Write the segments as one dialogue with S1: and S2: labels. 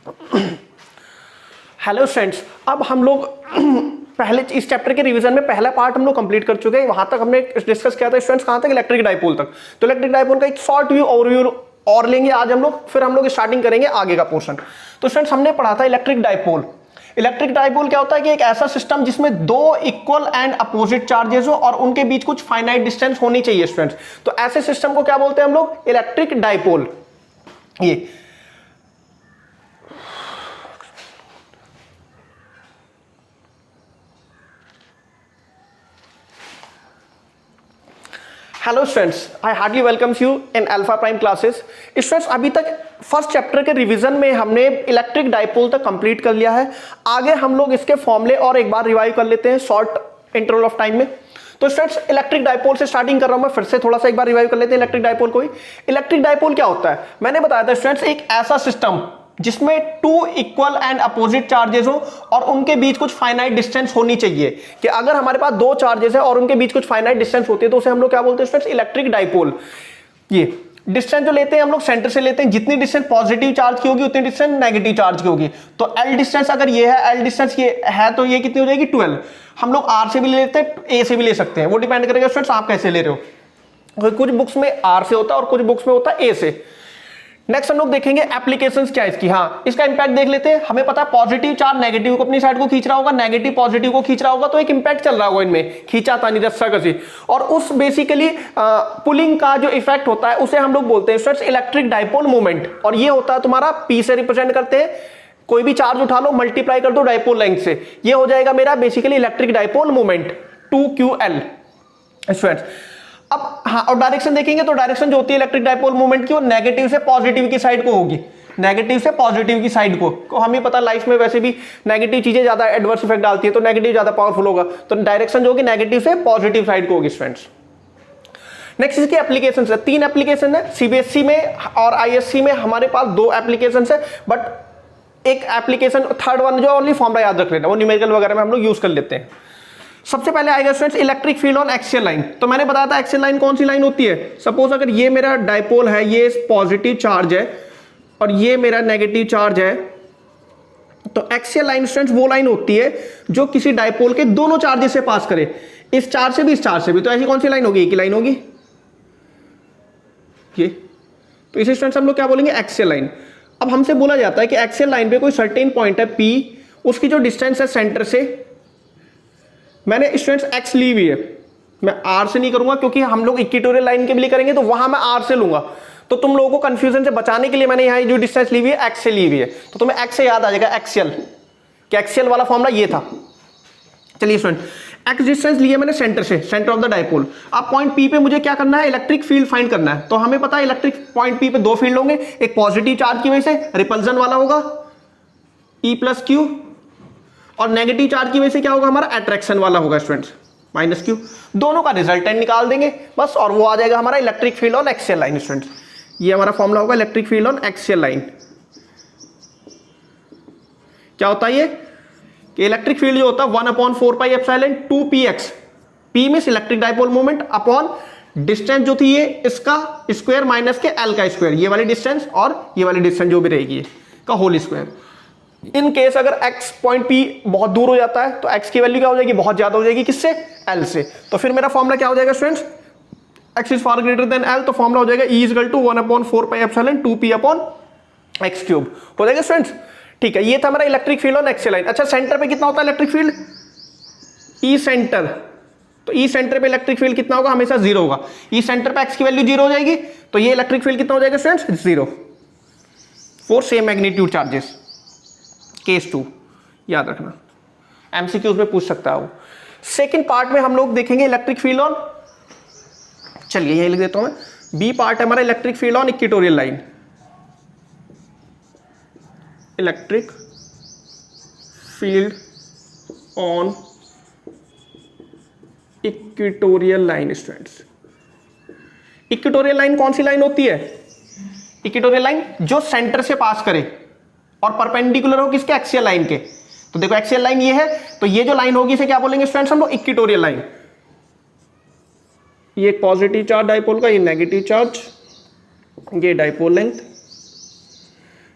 S1: Hello students, अब हम लोग पहले इस चैप्टर के रिवीजन में पहला पार्ट हम लोग कंप्लीट कर चुके हैं। वहां तक हमने डिस्कस किया था स्टूडेंट्स, कहां तक, इलेक्ट्रिक डाइपोल तक। तो इलेक्ट्रिक डाइपोल का एक शॉर्ट व्यू ओवरव्यू और लेंगे आज हम लोग, फिर हम लोग स्टार्टिंग करेंगे आगे का पोर्शन। तो स्टूडेंट्स हमने पढ़ा था इलेक्ट्रिक डाइपोल। इलेक्ट्रिक डाइपोल क्या होता है कि एक ऐसा सिस्टम जिसमें दो इक्वल एंड अपोजिट चार्जेस हो और उनके बीच कुछ फाइनाइट डिस्टेंस होनी चाहिए स्टूडेंट्स। तो ऐसे सिस्टम को क्या बोलते हैं हम लोग, इलेक्ट्रिक डाइपोल। ये hello students, I hardly welcomes you in alpha prime classes. Students अभी तक फर्स्ट चैप्टर के रिवीजन में हमने इलेक्ट्रिक डाइपोल तक कंप्लीट कर लिया है। आगे हम लोग इसके फॉर्मूले और एक बार रिवाइव कर लेते हैं शॉर्ट इंटरवल ऑफ टाइम में। तो स्टूडेंट्स इलेक्ट्रिक डाइपोल से स्टार्टिंग कर रहा हूं मैं, फिर से थोड़ा सा एक बार रिवाइव कर लेते हैं इलेक्ट्रिक डाइपोल को ही। इलेक्ट्रिक डाइपोल क्या होता है, मैंने बताया था स्टूडेंट्स, एक ऐसा सिस्टम जिसमें two equal and opposite charges हो और उनके बीच कुछ फाइनाइट डिस्टेंस होनी चाहिए। कि अगर हमारे पास दो चार्जेस है और उनके बीच कुछ फाइनाइट डिस्टेंस होती है तो उसे हम लोग क्या बोलते हैं स्टूडेंट्स, इलेक्ट्रिक डाइपोल। ये डिस्टेंस जो लेते हैं हम लोग सेंटर से लेते हैं, जितनी डिस्टेंस पॉजिटिव चार्ज की होगी उतनी डिस्टेंस नेगेटिव चार्ज की होगी। तो एल डिस्टेंस अगर ये है, एल डिस्टेंस ये है, तो ये कितनी हो जाएगी 12। हम लोग आर से भी ले लेते हैं, ए से भी ले सकते हैं, वो डिपेंड करेगा स्टूडेंट्स आप कैसे ले रहे हो। कुछ बुक्स में आर से होता है और कुछ बुक्स में होता है ए से। नेक्स्ट हम लोग देखेंगे एप्लीकेशंस क्या है इसकी। हाँ, इसका इंपैक्ट देख लेते हैं। हमें पता है पॉजिटिव चार्ज नेगेटिव को अपनी साइड को खींच रहा होगा, नेगेटिव पॉजिटिव को खींच रहा होगा, तो एक इंपैक्ट चल रहा होगा इनमें, खींचा था नहीं रस्सा कसी। और उस बेसिकली पुलिंग का जो इफेक्ट होता है उसे हम लोग बोलते हैं स्टूडेंट्स इलेक्ट्रिक डाइपोल मोमेंट। और ये होता है तुम्हारा पी से रिप्रेजेंट करते हैं, कोई भी चार्ज उठा लो मल्टीप्लाई कर दो डाइपोल लेंथ से, ये हो जाएगा मेरा basically electric dipole moment 2ql students. अब हाँ, और डायरेक्शन देखेंगे तो डायरेक्शन जो होती है इलेक्ट्रिक डाइपोल मूवमेंट की वो नेगेटिव से पॉजिटिव की साइड को होगी, नेगेटिव से पॉजिटिव की साइड को हमें पता लाइफ में वैसे भी नेगेटिव चीजें ज्यादा एडवर्स इफेक्ट डालती है, तो नेगेटिव ज्यादा पावरफुल होगा, तो डायरेक्शन जो होगी नेगेटिव से पॉजिटिव साइड को होगी स्टूडेंट्स। नेक्स्ट इसकी एप्लीकेशन है, 3 एप्लीकेशन है। सीबीएसई में और आईएससी में हमारे पास 2 एप्लीकेशन है, बट एक एप्लीकेशन थर्ड वन जो ओनली फॉर्मूला याद रख लेना, वो न्यूमेरिकल वगैरह में हम लोग यूज कर लेते हैं। सबसे पहले आएगा students electric field on axial line. तो मैंने बताया था एक्सियल लाइन कौन सी लाइन होती है। सपोज अगर ये मेरा डाइपोल है, ये पॉजिटिव चार्ज है और ये मेरा नेगेटिव चार्ज है, तो एक्सियल लाइन स्टूडेंट्स वो लाइन होती है जो किसी डाइपोल के दोनों चार्जेस से पास करे, इस चार्ज से भी इस चार्ज से भी। तो ऐसी कौन सी लाइन होगी, एक ही लाइन होगी ये। तो इसे स्टूडेंट्स हम लोग क्या बोलेंगे, एक्सियल लाइन। अब हमसे बोला जाता है कि एक्सियल लाइन पे कोई सर्टेन पॉइंट है P, उसकी जो डिस्टेंस है सेंटर से, मैंने स्टूडेंट्स x ली हुई है, मैं r से नहीं करूंगा क्योंकि हम लोग इक्वेटोरियल लाइन के लिए करेंगे तो वहां मैं r से लूंगा। तो तुम लोगों को कंफ्यूजन से बचाने के लिए मैंने यहाँ जो डिस्टेंस ली हुई है x से ली हुई है, तो तुम्हें x से याद आ जाएगा एक्सियल, कि एक्सियल वाला फॉर्मूला ये था। चलिए स्टूडेंट, x डिस्टेंस लिए मैंने सेंटर से, सेंटर ऑफ द डाइपोल। अब पॉइंट P पे मुझे क्या करना है, इलेक्ट्रिक फील्ड फाइंड करना है। तो हमें पता है इलेक्ट्रिक पॉइंट P पे 2 फील्ड होंगे, एक पॉजिटिव चार्ज की वजह से रिपल्जन वाला होगा E + Q, और नेगेटिव चार्ज की वजह से क्या होगा हमारा, अट्रैक्शन वाला होगा स्टूडेंट्स -Q। दोनों का रिजल्टेंट निकाल देंगे बस, और वो आ जाएगा हमारा electric field on axial line students. ये हमारा फॉर्मूला होगा electric field on axial line. क्या होता है ये, कि इलेक्ट्रिक फील्ड जो होता है 1/4πε2px, p means electric dipole moment upon distance जो थी ये इसका स्क्वायर माइनस के l का स्क्वायर, ये वाली डिस्टेंस और ये वाली डिस्टेंस जो भी रहेगी का होल स्क्वायर। इन केस अगर x पॉइंट P बहुत दूर हो जाता है तो x की वैल्यू क्या हो जाएगी, बहुत ज्यादा हो जाएगी, किससे, L से। तो फिर मेरा फॉर्मूला क्या हो जाएगा students, x is far greater than L, तो फॉर्मूला हो जाएगा E = 1/4πε2p/x³ हो जाएगा स्टूडेंट्स। ठीक है, ये था हमारा electric field on axial line. अच्छा, सेंटर पे कितना होता है इलेक्ट्रिक फील्ड, E सेंटर। तो E सेंटर पे इलेक्ट्रिक फील्ड कितना होगा, हमेशा 0 होगा। E सेंटर पे x की वैल्यू 0 हो जाएगी, तो ये इलेक्ट्रिक फील्ड कितना हो जाएगा students, 0 for same magnitude charges. Case 2 याद रखना, एमसीक्यूज में पूछ सकता है वो। सेकंड पार्ट में हम लोग देखेंगे इलेक्ट्रिक फील्ड ऑन, चलिए यही लिख देता हूं मैं, बी पार्ट है हमारा electric field on equatorial line. Electric field on equatorial line students. Equatorial line कौन सी लाइन होती है, इक्वेटोरियल लाइन जो सेंटर से पास करे और परपेंडिकुलर हो किसके, एक्सियल लाइन के। तो देखो एक्सियल लाइन ये है, तो ये जो लाइन होगी इसे क्या बोलेंगे स्टूडेंट्स हम लोग, इक्वेटोरियल लाइन। ये पॉजिटिव चार्ज डाइपोल का, ये नेगेटिव चार्ज, ये डाइपोल लेंथ,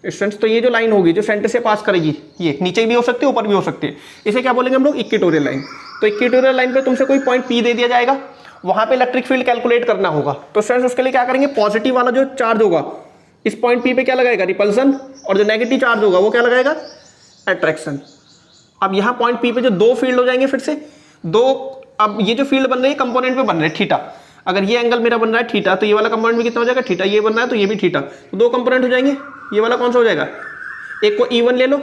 S1: स्टूडेंट्स। तो ये जो लाइन होगी जो सेंटर से पास करेगी, ये नीचे भी हो सकती है ऊपर भी हो सकती है, इसे क्या बोलेंगे हम लोग, इक्वेटोरियल लाइन। तो इक्वेटोरियल लाइन पे तुमसे कोई पॉइंट पी दे दिया जाएगा, वहां पे इलेक्ट्रिक फील्ड कैलकुलेट करना होगा। तो स्टूडेंट्स उसके लिए क्या करेंगे, पॉजिटिव वाला जो चार्ज होगा इस पॉइंट पी पे क्या लगाएगा, रिपल्सन, और जो नेगेटिव चार्ज होगा वो क्या लगाएगा, अट्रैक्शन। अब यहाँ पॉइंट पी पे जो दो फील्ड हो जाएंगे फिर से दो, अब ये जो फील्ड बन रही है कंपोनेंट पे बन रहे हैं थीटा, अगर ये एंगल मेरा बन रहा है थीटा तो ये वाला कंपोनेंट भी कितना हो जाएगा, थीटा, ये बन रहा है तो ये भी थीटा, तो दो कंपोनेंट हो जाएंगे। ये वाला कौन सा हो जाएगा, एक को E1 ले लो,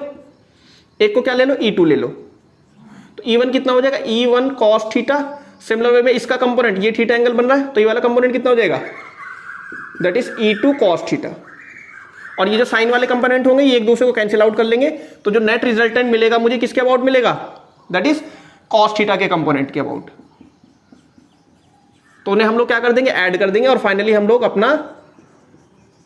S1: एक को क्या ले लो, E2 ले लो। तो E1 कितना हो जाएगा, E1 cos theta. Similar way में इसका कंपोनेंट ये थीटा एंगल बन रहा है तो ये वाला कंपोनेंट कितना हो जाएगा, that is E2 cos theta. और ये जो साइन वाले कंपोनेंट होंगे ये एक दूसरे को कैंसिल आउट कर लेंगे, तो जो नेट रिजल्टेंट मिलेगा मुझे किसके अबाउट मिलेगा, दैट इज cos थीटा के कंपोनेंट के अबाउट। तो उन्हें हम लोग क्या कर देंगे, ऐड कर देंगे, और फाइनली हम लोग अपना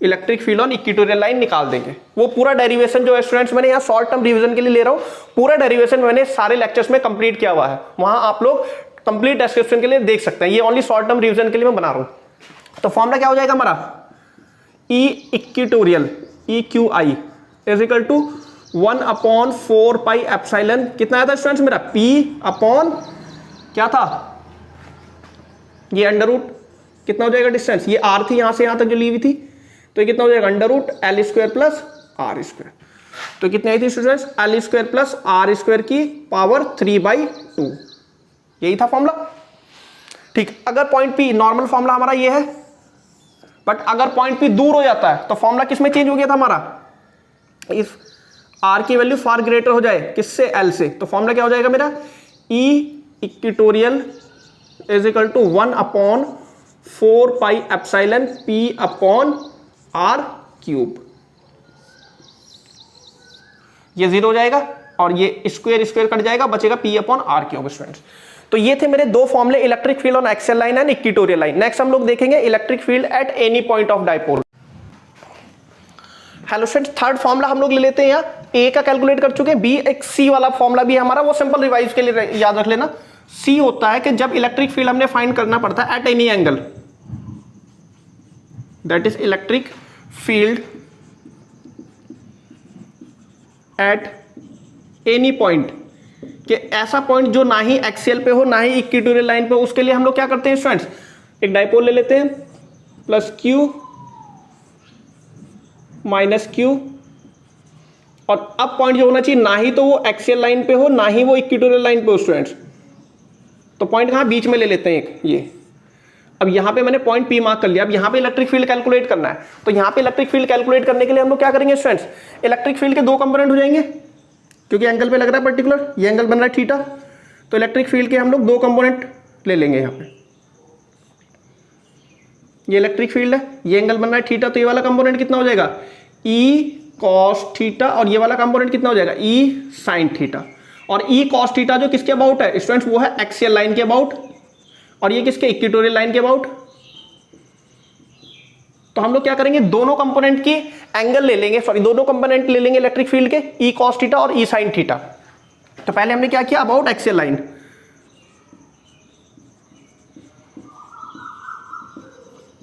S1: electric field on equatorial line निकाल देंगे। वो पूरा डेरिवेशन जो स्टूडेंट्स मैंने यहाँ शॉर्ट टर्म रिवीजन के लिए ले रहा हूँ, पूरा डेरिवेशन मैंने सारे लेक्चर्स में कंप्लीट किया हुआ है, वहां आप लोग कंप्लीट डिस्क्रिप्शन के लिए देख सकते हैं। ये ओनली शॉर्ट टर्म रिवीजन के लिए मैं बना रहा हूँ। तो फॉर्मूला क्या हो जाएगा हमारा, E equatorial EQI is equal to 1/4 pi epsilon, कितना आया था स्टूडेंट्स मेरा, P अपॉन क्या था, ये अंडर रूट, कितना हो जाएगा डिस्टेंस, ये R थी यहां से यहां तक जो ली हुई थी, तो ये कितना हो जाएगा under root L square plus R square. तो कितनी आई थी students, L square plus R square की पावर 3/2, यही था फॉर्मूला। ठीक, अगर पॉइंट P नॉर्मल फॉर्मूला हमारा ये है, बट अगर पॉइंट P दूर हो जाता है तो फॉर्मूला किसमें चेंज हो गया था हमारा, इफ R की वैल्यू फार ग्रेटर हो जाए किससे, L से, तो फॉर्मूला क्या हो जाएगा मेरा, E equatorial is equal to 1/4 pi epsilon P upon R cube. ये 0 हो जाएगा और ये स्क्वायर स्क्वायर कट जाएगा, बचेगा P upon R cube students. तो ये थे मेरे दो फॉर्मूले, electric field on axial line and equatorial line. Next हम लोग देखेंगे electric field at any point of dipole. Hello students, third formula हम लोग ले लेते हैं। यहाँ ए का कैलकुलेट कर चुके हैं, बी एक सी वाला फॉर्मूला भी है हमारा, वो सिंपल रिवाइज के लिए याद रख लेना। सी होता है कि जब इलेक्ट्रिक फील्ड हमने फाइंड करना पड़ता है at any angle, that is electric field at any point, कि ऐसा पॉइंट जो ना ही एक्सियल पे हो ना ही इक्वेटोरियल लाइन पे हो, उसके लिए हम लोग क्या करते हैं स्टूडेंट्स, एक डाइपोल ले लेते हैं प्लस Q माइनस Q, और अब पॉइंट जो होना चाहिए ना ही तो वो एक्सियल लाइन पे हो ना ही वो इक्वेटोरियल लाइन पे हो स्टूडेंट्स, तो पॉइंट कहाँ बीच में ले लेते हैं एक ये। अब यहाँ पे मैंने पॉइंट P मार्क कर लिया, अब यहाँ पे इलेक्ट्रिक फील्ड कैलकुलेट करना है, तो यहाँ पे इलेक्ट्रिक फील्ड कैलकुलेट करने के लिए हम लोग क्या करेंगे स्टूडेंट्स, इलेक्ट्रिक फील्ड के दो कंपोनेंट हो जाएंगे, क्योंकि एंगल पे लग रहा है पर्टिकुलर, ये एंगल बन रहा है थीटा, तो इलेक्ट्रिक फील्ड के हम लोग दो कंपोनेंट ले लेंगे यहाँ पे। ये इलेक्ट्रिक फील्ड है, ये एंगल बन रहा है थीटा, तो ये वाला कंपोनेंट कितना हो जाएगा, E cos थीटा, और ये वाला कंपोनेंट कितना हो जाएगा, E sin थीटा। और E cos थीटा जो किसके अबाउट है स्टूडेंट्स, वो है एक्सियल लाइन के अबाउट, और ये किसके, इक्वेटोरियल लाइन के अबाउट। तो हम लोग क्या करेंगे, दोनों कंपोनेंट की एंगल ले लेंगे, सॉरी दोनों कंपोनेंट ले लेंगे इलेक्ट्रिक फील्ड के, E cos थीटा और E sin थीटा। तो पहले हमने क्या किया, about axial line,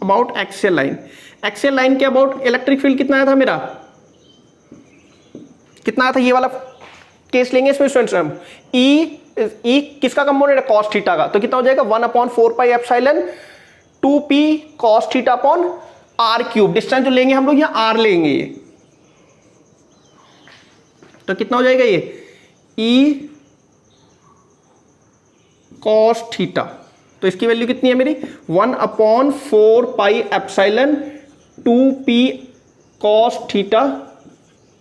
S1: about axial line, axial line के अबाउट इलेक्ट्रिक फील्ड कितना आया था मेरा, कितना आया था, ये वाला केस लेंगे इसमें स्टूडेंट्स हम, E किसका कंपोनेंट है, cos थीटा का, तो कितना हो जाएगा 1/4 pi epsilon 2P cos theta upon R cube. Distance जो लेंगे हम लोग यहाँ R लेंगे ये, तो कितना हो जाएगा ये E cos थीटा, तो इसकी वैल्यू कितनी है मेरी 1/4 pi epsilon 2P cos theta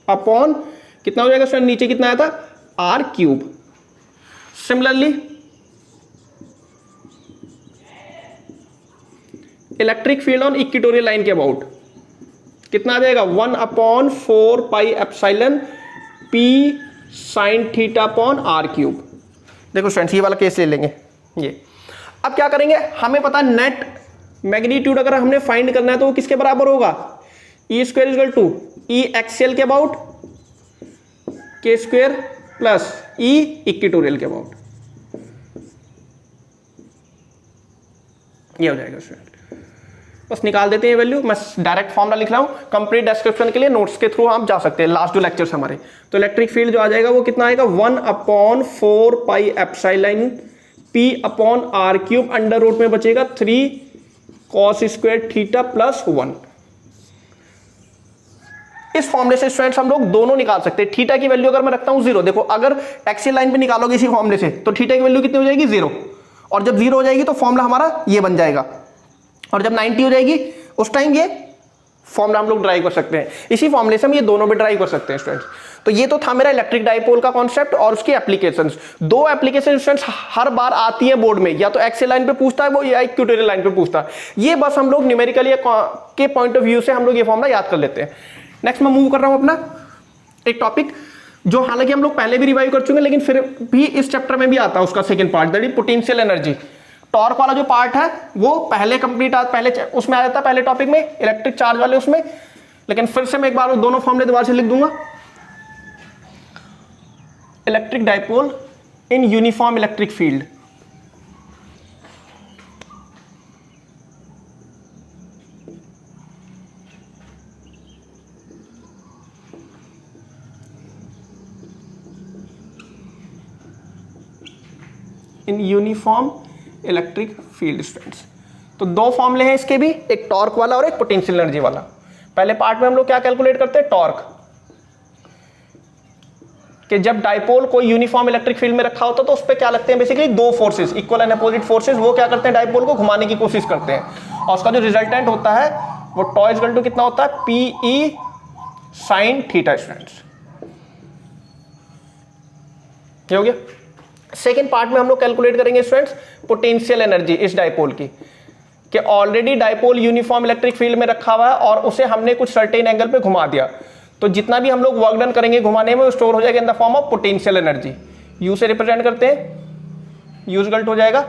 S1: upon कितना हो जाएगा स्टूडेंट, नीचे कितना आया था R cube. Similarly electric field on equatorial line के अबाउट कितना आ जाएगा 1/4 pi epsilon P sin theta upon R cube. देखो स्टूडेंट्स ये वाला केस ले लेंगे ये। अब क्या करेंगे, हमें पता है नेट मैग्नीट्यूड अगर हमने फाइंड करना है तो वो किसके बराबर होगा, E square equal to E axial के about K square plus E equatorial के अबाउट, ये हो जाएगा स्टूडेंट। बस निकाल देते हैं वैल्यू। मैं डायरेक्ट फॉर्मूला लिख रहा हूँ, कंप्लीट डिस्क्रिप्शन के लिए नोट्स के थ्रू आप जा सकते हैं लास्ट जो लेक्चर्स हमारे। तो इलेक्ट्रिक फील्ड जो आ जाएगा वो कितना आएगा, 1/4 pi epsilon P upon R cube under root में बचेगा 3 cos स्क्वायर थीटा प्लस 1। इस फॉर्मूले से स्टूडेंट्स हम लोग दोनों निकाल सकते हैं। थीटा की वैल्यू अगर मैं रखता हूं 0, देखो अगर एक्सियल लाइन पे निकालोगे इसी फॉर्मूले से तो थीटा की वैल्यू कितनी हो जाएगी 0, और जब 0 हो जाएगी तो फॉर्मूला हमारा ये बन जाएगा, और जब 90 हो जाएगी उस टाइम ये फॉर्मूला हम लोग ड्राइव कर सकते हैं। इसी फॉर्मूले से हम ये दोनों भी ड्राइव कर सकते हैं स्टूडेंट्स। तो ये तो था मेरा इलेक्ट्रिक डाइपोल का कॉन्सेप्ट और उसकी एप्लीकेशंस। 2 एप्लीकेशन स्टूडेंट्स हर बार आती है बोर्ड में, या तो एक्सियल लाइन पे पूछता है वो, या इक्वेटोरियल लाइन पे पूछता है। ये बस हम लोग न्यूमेरिकली के पॉइंट ऑफ व्यू से हम लोग ये फॉर्मूला याद कर लेते हैं। नेक्स्ट मैं मूव कर रहा हूं अपना एक टॉपिक जो हालांकि हम लोग पहले भी रिवाइव कर चुके हैं, लेकिन फिर भी इस चैप्टर में भी आता है उसका second part, that is potential energy. Torque वाला जो पार्ट है वो पहले कंप्लीट पहले उसमें आ जाता है, पहले टॉपिक में इलेक्ट्रिक चार्ज वाले उसमें, लेकिन फिर से मैं एक बार दोनों फॉर्मूले दोबारा से लिख दूंगा। Electric dipole in uniform electric field. In uniform electric field students. तो 2 फॉर्मूले हैं इसके भी, एक टॉर्क वाला और एक पोटेंशियल एनर्जी वाला। पहले पार्ट में हम लोग क्या कैलकुलेट करते हैं, टॉर्क, कि जब डाइपोल कोई यूनिफॉर्म इलेक्ट्रिक फील्ड में रखा होता है तो उस पर क्या लगते हैं, basically 2 forces, equal and opposite forces, वो क्या करते हैं, डाइपोल को घुमाने की कोशिश करते हैं, और उसका जो रिजल्टेंट होता है वो टॉ इज इक्वल टू कितना होता है, PE sin थीटा स्टूडेंट्स। ये हो गया। सेकेंड पार्ट में हम लोग कैलकुलेट करेंगे स्टूडेंट्स पोटेंशियल एनर्जी इस डाइपोल की, कि already dipole uniform electric field में रखा हुआ है और उसे हमने कुछ सर्टेन एंगल पे घुमा दिया, तो जितना भी हम लोग वर्क डन करेंगे घुमाने में वो स्टोर हो जाएगा in the form of potential energy. You से रिप्रेजेंट करते हैं, यू इक्वल टू हो जाएगा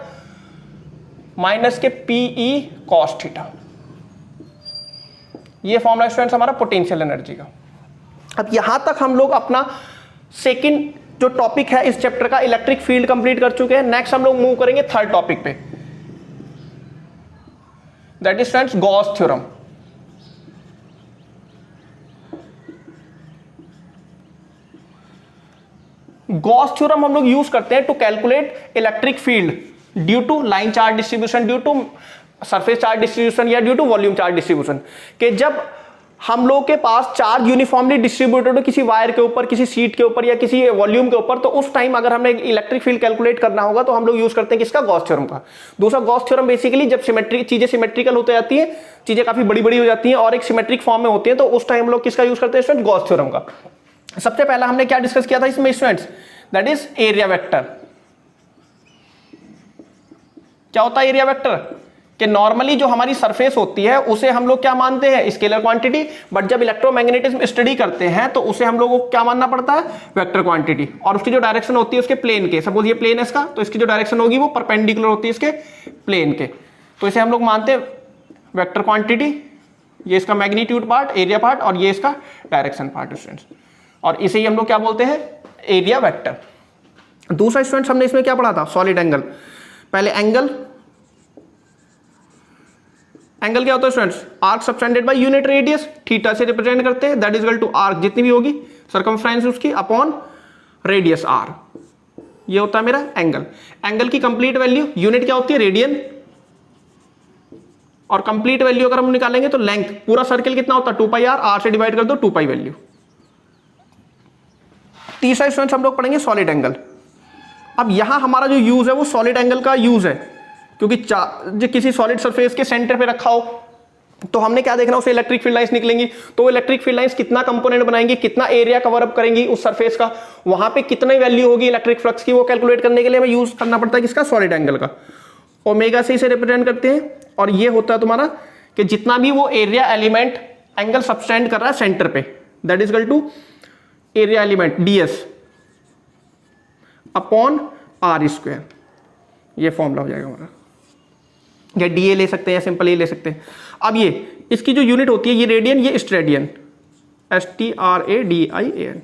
S1: माइनस के PE cos थीटा। ये फॉर्मूला स्टूडेंट्स हमारा पोटेंशियल एनर्जी का। अब यहां तक हम लोग अपना सेकंड जो टॉपिक है इस चैप्टर का इलेक्ट्रिक फील्ड कंप्लीट कर चुके हैं। नेक्स्ट हम लोग मूव करेंगे थर्ड टॉपिक पे, that is students Gauss theorem. Gauss theorem हम लोग यूज करते हैं to calculate electric field due to line charge distribution, due to surface charge distribution या due to volume charge distribution. कि जब हम लोग के पास चार्ज यूनिफॉर्मली डिस्ट्रीब्यूटेड हो किसी वायर के ऊपर, किसी सीट के ऊपर या किसी वॉल्यूम के ऊपर, तो उस टाइम अगर हमें इलेक्ट्रिक फील्ड कैलकुलेट करना होगा तो हम लोग यूज करते हैं किसका, गॉस थ्योरम का। दूसरा गॉस थ्योरम बेसिकली जब चीजें सिमेट्रिकल होती जाती है, चीजें काफी बड़ी बड़ी हो जाती हैं और एक सिमेट्रिक फॉर्म में होती है, तो उस टाइम हम लोग किसका यूज करते हैं स्टूडेंट, गॉस थ्योरम का। सबसे पहला हमने क्या डिस्कस किया था इसमें students, that is area vector. क्या होता है एरिया वेक्टर, कि नॉर्मली जो हमारी सरफेस होती है उसे हम लोग क्या मानते हैं, स्केलर क्वांटिटी, बट जब इलेक्ट्रोमैग्नेटिज्म स्टडी करते हैं तो उसे हम लोगों को क्या मानना पड़ता है, वेक्टर क्वांटिटी। और उसकी जो डायरेक्शन होती है उसके प्लेन के, सपोज ये प्लेन है इसका, तो इसकी जो डायरेक्शन होगी वो परपेंडिकुलर होती है इसके प्लेन के, तो इसे हम लोग मानते हैं वेक्टर क्वांटिटी। ये इसका मैग्नीट्यूड पार्ट, एरिया पार्ट, और ये इसका डायरेक्शन पार्ट स्टूडेंट्स, और इसे ही हम लोग क्या बोलते हैं, एरिया वेक्टर। दूसरा स्टूडेंट्स हमने इसमें क्या पढ़ा था, सॉलिड एंगल। पहले एंगल क्या होता है students, arc subtended by unit radius, theta से रिप्रेजेंट करते हैं, that is equal to arc जितनी भी होगी सर्कमफ्रेंस उसकी अपॉन रेडियस r। ये होता है मेरा एंगल। एंगल की कंप्लीट वैल्यू, यूनिट क्या होती है, रेडियन, और कंप्लीट वैल्यू अगर हम निकालेंगे तो लेंथ, पूरा सर्किल कितना होता है 2πr, r से डिवाइड कर दो 2π वैल्यू। तीसरा स्टूडेंट्स हम लोग पढ़ेंगे सॉलिड एंगल। अब यहां हमारा जो यूज है वो सॉलिड एंगल का यूज है, क्योंकि जो किसी सॉलिड सरफेस के सेंटर पे रखा हो तो हमने क्या देखना, उसे इलेक्ट्रिक फील्ड लाइंस निकलेंगी, तो वो इलेक्ट्रिक फील्ड लाइंस कितना कंपोनेंट बनाएंगी, कितना एरिया कवर अप करेंगी उस सरफेस का, वहां पे कितनी वैल्यू होगी इलेक्ट्रिक फ्लक्स की, वो कैलकुलेट करने के लिए हमें यूज करना पड़ता है किसका, सॉलिड एंगल का। ओमेगा से इसे रिप्रेजेंट करते हैं, और ये होता है तुम्हारा कि जितना भी वो एरिया एलिमेंट एंगल सबटेंड कर रहा है सेंटर पे, that is equal to area element ds upon r square. ये फॉर्मूला हो जाएगा हमारा, या डीए ले सकते हैं या सिंपल ए ले सकते हैं। अब ये इसकी जो यूनिट होती है, ये रेडियन, ये स्ट्रेडियन, STRADIAN,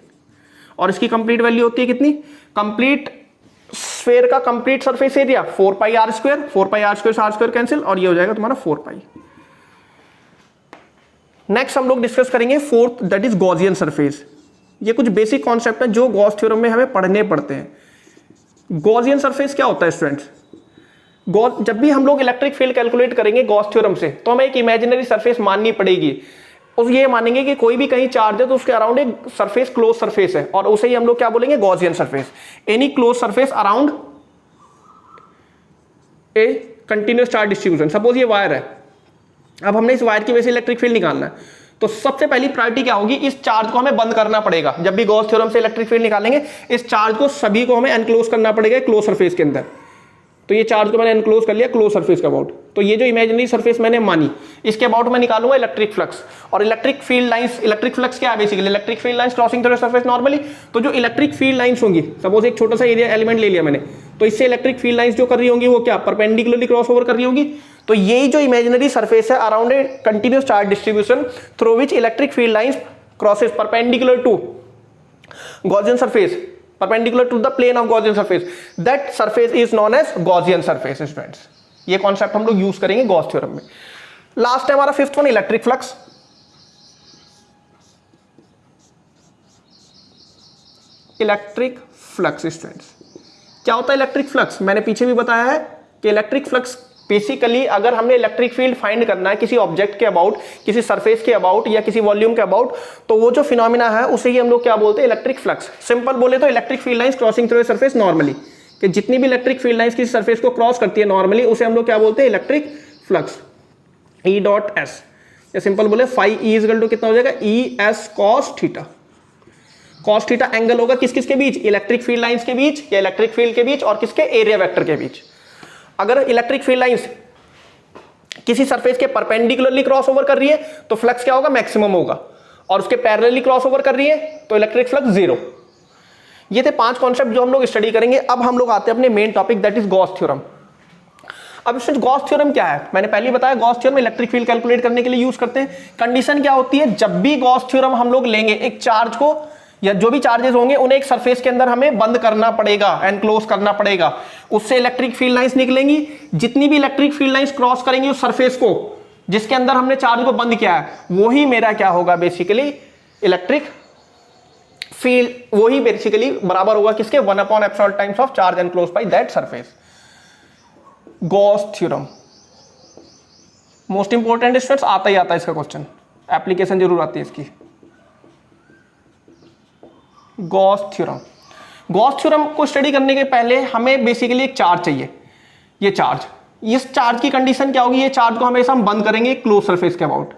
S1: और इसकी कंप्लीट वैल्यू होती है कितनी, कंप्लीट स्फेयर का complete surface area 4πr², 4πr² से r² कैंसिल, और ये हो जाएगा तुम्हारा 4π। नेक्स्ट हम लोग डिस्कस करेंगे fourth, that is Gaussian surface. ये कुछ बेसिक कॉन्सेप्ट है जो गॉस थ्योरम में हमें पढ़ने पड़ते हैं। गॉसियन सरफेस क्या होता है स्टूडेंट्स? जब भी हम लोग इलेक्ट्रिक फील्ड कैलकुलेट करेंगे गॉस थ्योरम से, तो हमें एक इमेजिनरी सरफेस माननी पड़ेगी। उस ये मानेंगे कि कोई भी कहीं चार्ज है तो उसके अराउंड एक सरफेस क्लोज सरफेस है, और उसे ही हम लोग क्या बोलेंगे? Gaussian surface. Any close surface around a continuous charge distribution. Suppose ये वायर है, अब हमने इस वायर की वजह से इलेक्ट्रिक फील्ड निकालना है, तो सबसे पहली प्रायोरिटी क्या होगी? इस चार्ज को हमें बंद करना पड़ेगा। जब भी गॉस थ्योरम से इलेक्ट्रिक फील्ड निकालेंगे, इस चार्ज को सभी को हमें एनक्लोज करना पड़ेगा क्लोज सरफेस के अंदर। तो ये चार्ज को मैंने एनक्लोज कर लिया क्लोज सरफेस के अबाउट। तो ये जो इमेजिनरी सरफेस मैंने मानी, इसके अबाउट मैं निकालूंगा इलेक्ट्रिक फ्लक्स और electric field lines. Electric flux क्या है? Basically electric field lines crossing through surface normally. तो जो इलेक्ट्रिक फील्ड लाइंस होंगी, सपोज एक छोटा सा एरिया एलिमेंट ले लिया मैंने, तो इससे इलेक्ट्रिक फील्ड लाइंस जो कर रही होंगी वो क्या? परपेंडिकुलरली क्रॉस ओवर कर रही होंगी। तो यही जो इमेजिनरी सरफेस है around a continuous charge distribution through which electric field lines crosses perpendicular to Gaussian surface, perpendicular to the plane of Gaussian surface, that surface is known as Gaussian surface students। ये concept हम लोग use करेंगे Gauss theorem में। Last है हमारा fifth one, electric flux. Electric flux students, क्या होता है इलेक्ट्रिक फ्लक्स? मैंने पीछे भी बताया है कि इलेक्ट्रिक फ्लक्स बेसिकली अगर हमने इलेक्ट्रिक फील्ड फाइंड करना है किसी ऑब्जेक्ट के अबाउट, किसी सरफेस के अबाउट या किसी वॉल्यूम के अबाउट, तो वो जो फिनोमिना है उसे ही हम लोग क्या बोलते हैं? Electric flux. सिंपल बोले तो electric field lines crossing through a surface normally, कि जितनी भी इलेक्ट्रिक फील्ड लाइंस किसी सरफेस को क्रॉस करती है नॉर्मली, उसे हम लोग क्या बोलते हैं? Electric flux. E dot S, या सिंपल बोले phi E is equal to कितना हो जाएगा? E S cos theta. Cos theta angle होगा किस किस के बीच? इलेक्ट्रिक फील्ड लाइंस के बीच या इलेक्ट्रिक फील्ड के बीच और किसके? एरिया वेक्टर के बीच। अगर इलेक्ट्रिक फील्ड लाइंस किसी सरफेस के परपेंडिकुलरली क्रॉस ओवर कर रही है तो फ्लक्स क्या होगा? मैक्सिमम होगा, और उसके पैरेलली क्रॉस ओवर कर रही है तो इलेक्ट्रिक फ्लक्स जीरो। ये थे 5 कॉन्सेप्ट जो हम लोग स्टडी करेंगे। अब हम लोग आते हैं अपने main topic, that is Gauss theorem. अब इसमें गॉस थ्योरम क्या है? मैंने पहले बताया Gauss theorem electric field calculate करने के लिए यूज करते हैं। कंडीशन क्या होती है? जब भी गॉस थ्योरम हम लोग लेंगे, एक चार्ज को या जो भी चार्जेस होंगे उन्हें एक सरफेस के अंदर हमें बंद करना पड़ेगा, एनक्लोज करना पड़ेगा, उससे इलेक्ट्रिक फील्ड लाइंस निकलेंगी। जितनी भी इलेक्ट्रिक फील्ड लाइंस क्रॉस करेंगी उस सरफेस को जिसके अंदर हमने चार्ज को बंद किया है, वही मेरा क्या होगा? बेसिकली इलेक्ट्रिक फील्ड, वही बेसिकली बराबर होगा किसके? 1/ε times of charge enclose by that surface. Gauss theorem most important students, आता ही आता है इसका क्वेश्चन, एप्लीकेशन जरूर आती है इसकी। गॉस थ्योरम, गॉस थ्योरम को स्टडी करने के पहले हमें बेसिकली एक चार्ज चाहिए। ये चार्ज, इस चार्ज की कंडीशन क्या होगी? ये चार्ज को हमेशा हम बंद करेंगे क्लोज सरफेस के अबाउट।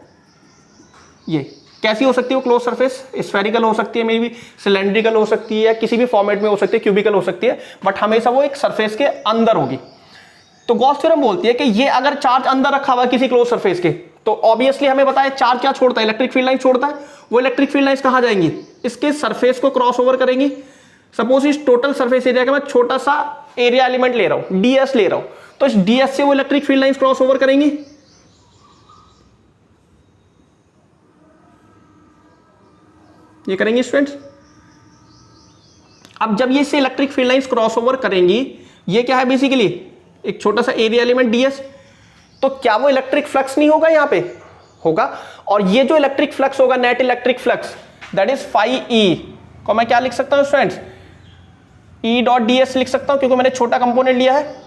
S1: ये कैसी हो सकती है? वो क्लोज सरफेस स्फेरिकल हो सकती है, मे बी सिलेंड्रिकल हो सकती है, या किसी भी फॉर्मेट में हो सकती है, क्यूबिकल हो सकती है, बट हमेशा वो एक सरफेस के अंदर होगी। तो गॉस थ्योरम बोलती है कि ये अगर चार्ज अंदर रखा हुआ किसी क्लोज सरफेस के, तो ऑब्वियसली हमें बताया चार्ज क्या छोड़ता है? इलेक्ट्रिक फील्ड लाइन छोड़ता है। वो इलेक्ट्रिक फील्ड लाइंस कहां जाएंगी? इसके सरफेस को क्रॉस ओवर करेंगी। सपोज इस टोटल सरफेस एरिया का मैं छोटा सा एरिया एलिमेंट ले रहा हूं, डीएस ले रहा हूं, तो इस डीएस से वो electric field lines cross over करेंगी। ये करेंगे स्टूडेंट्स। अब जब ये से electric field lines cross over करेंगी, ये क्या है? बेसिकली एक छोटा सा एरिया एलिमेंट डीएस, तो क्या वो इलेक्ट्रिक फ्लक्स नहीं होगा? यहां पे होगा। और ये जो इलेक्ट्रिक फ्लक्स होगा, net electric flux, that is phi E को मैं क्या लिख सकता हूं स्टूडेंट्स? ई डॉट डीएस लिख सकता हूं, क्योंकि मैंने छोटा कंपोनेंट लिया है।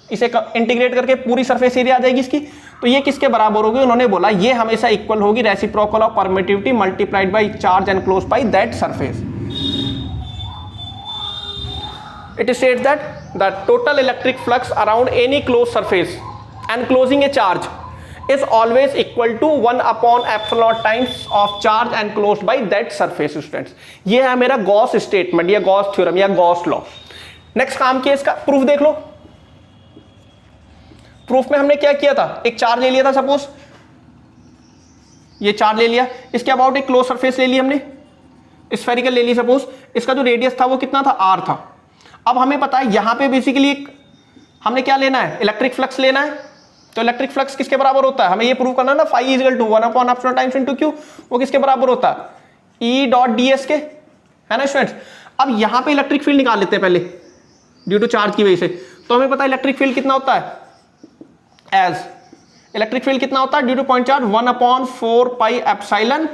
S1: इसे इंटीग्रेट करके पूरी सरफेस एरिया आ जाएगी इसकी। तो ये किसके बराबर होगी? उन्होंने बोला ये हमेशा इक्वल होगी reciprocal of permittivity multiplied by charge enclosed bye that surface. It states that the total electric flux around any closed surface enclosing a charge is always equal to 1/ε times of charge enclosed by that surface students। ये है मेरा Gauss statement या Gauss theorem या Gauss law. Next काम किया इसका proof देख लो। Proof में हमने क्या किया था? एक चार्ज ले लिया था, सपोज ये चार्ज ले लिया, इसके अबाउट एक क्लोज सरफेस ले ली हमने, स्फेरिकल ले ली सपोज, इसका जो रेडियस था वो कितना था? r था। अब हमें पता है यहां पे बेसिकली हमने क्या लेना है? इलेक्ट्रिक फ्लक्स लेना है। तो इलेक्ट्रिक फ्लक्स किसके बराबर होता है? हमें ये प्रूव करना ना, phi is equal to 1/ε times into q, वो किसके बराबर होता है? E डॉट ds के, है ना स्टूडेंट्स। अब यहां पे इलेक्ट्रिक फील्ड निकाल लेते हैं पहले, ड्यू टू चार्ज की वजह से। तो हमें पता है इलेक्ट्रिक फील्ड कितना होता है? एज इलेक्ट्रिक फील्ड कितना होता है due to point charge 1/4 pi epsilon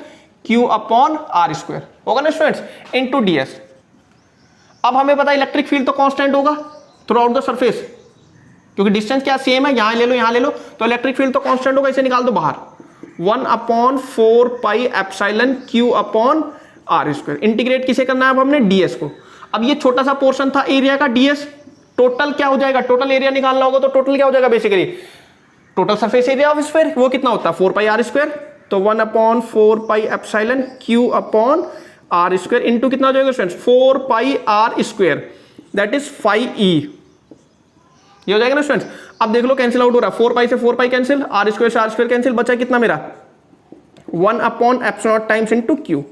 S1: Q upon R square होगा ना स्टूडेंट्स, इनटू डीएस। अब हमें पता है इलेक्ट्रिक फील्ड तो कांस्टेंट होगा थ्रू आउट द सरफेस, क्योंकि डिस्टेंस क्या सेम है, यहां ले लो यहां ले लो, तो इलेक्ट्रिक फील्ड तो कांस्टेंट होगा, इसे निकाल दो बाहर 1/4 pi epsilon Q upon R square. Integrate किसे करना है अब हमने, डीएस को। अब ये छोटा सा पोर्शन था एरिया का डीएस, टोटल क्या हो जाएगा, टोटल एरिया निकालना होगा तो टोटल क्या हो जाएगा basically total surface area of sphere, वो कितना होता है 4 पाई आर स्क्वायर, तो 1/4 pi epsilon Q upon R square into कितना हो जाएगा students 4 pi R square, that is 5e, ये हो जाएगा ना स्टूडेंट्स। अब देख लो कैंसिल आउट हो रहा है, 4 पाई से 4 पाई कैंसिल, आर स्क्वायर से आर स्क्वायर कैंसिल, बचा कितना मेरा 1/ε0 टाइम्स इंटू क्यू,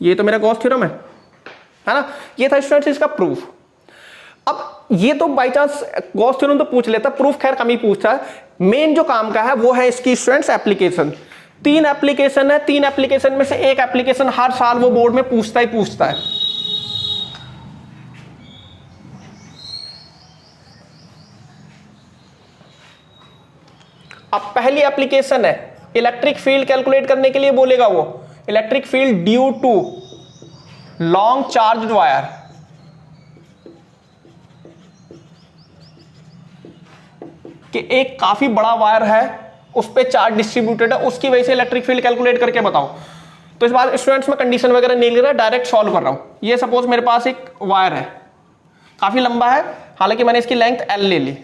S1: ये तो मेरा गॉस थ्योरम है ना। ये था स्टूडेंट्स इसका प्रूफ। अब ये तो बाई चांस गॉस थ्योरम तो पूछ लेता, प्रूफ खैर कम ही पूछता है, मेन जो काम का है वो है इसकी स्टूडेंट्स एप्लीकेशन। 3 एप्लीकेशन है, 3 एप्लीकेशन में से एक एप्लीकेशन हर साल वो बोर्ड में पूछता ही पूछता है। अब पहली एप्लीकेशन है इलेक्ट्रिक फील्ड कैलकुलेट करने के लिए बोलेगा वो, electric field due to long charge wire. कि एक काफी बड़ा वायर है, उस पे चार्ज डिस्ट्रीब्यूटेड है, उसकी वजह से इलेक्ट्रिक फील्ड कैलकुलेट करके बताओ। तो इस बार स्टूडेंट्स में कंडीशन वगैरह नहीं ले रहा, डायरेक्ट सॉल्व कर रहा हूं। ये सपोज मेरे पास एक वायर है, काफी लंबा है, हालांकि मैंने इसकी लेंथ L ले ली,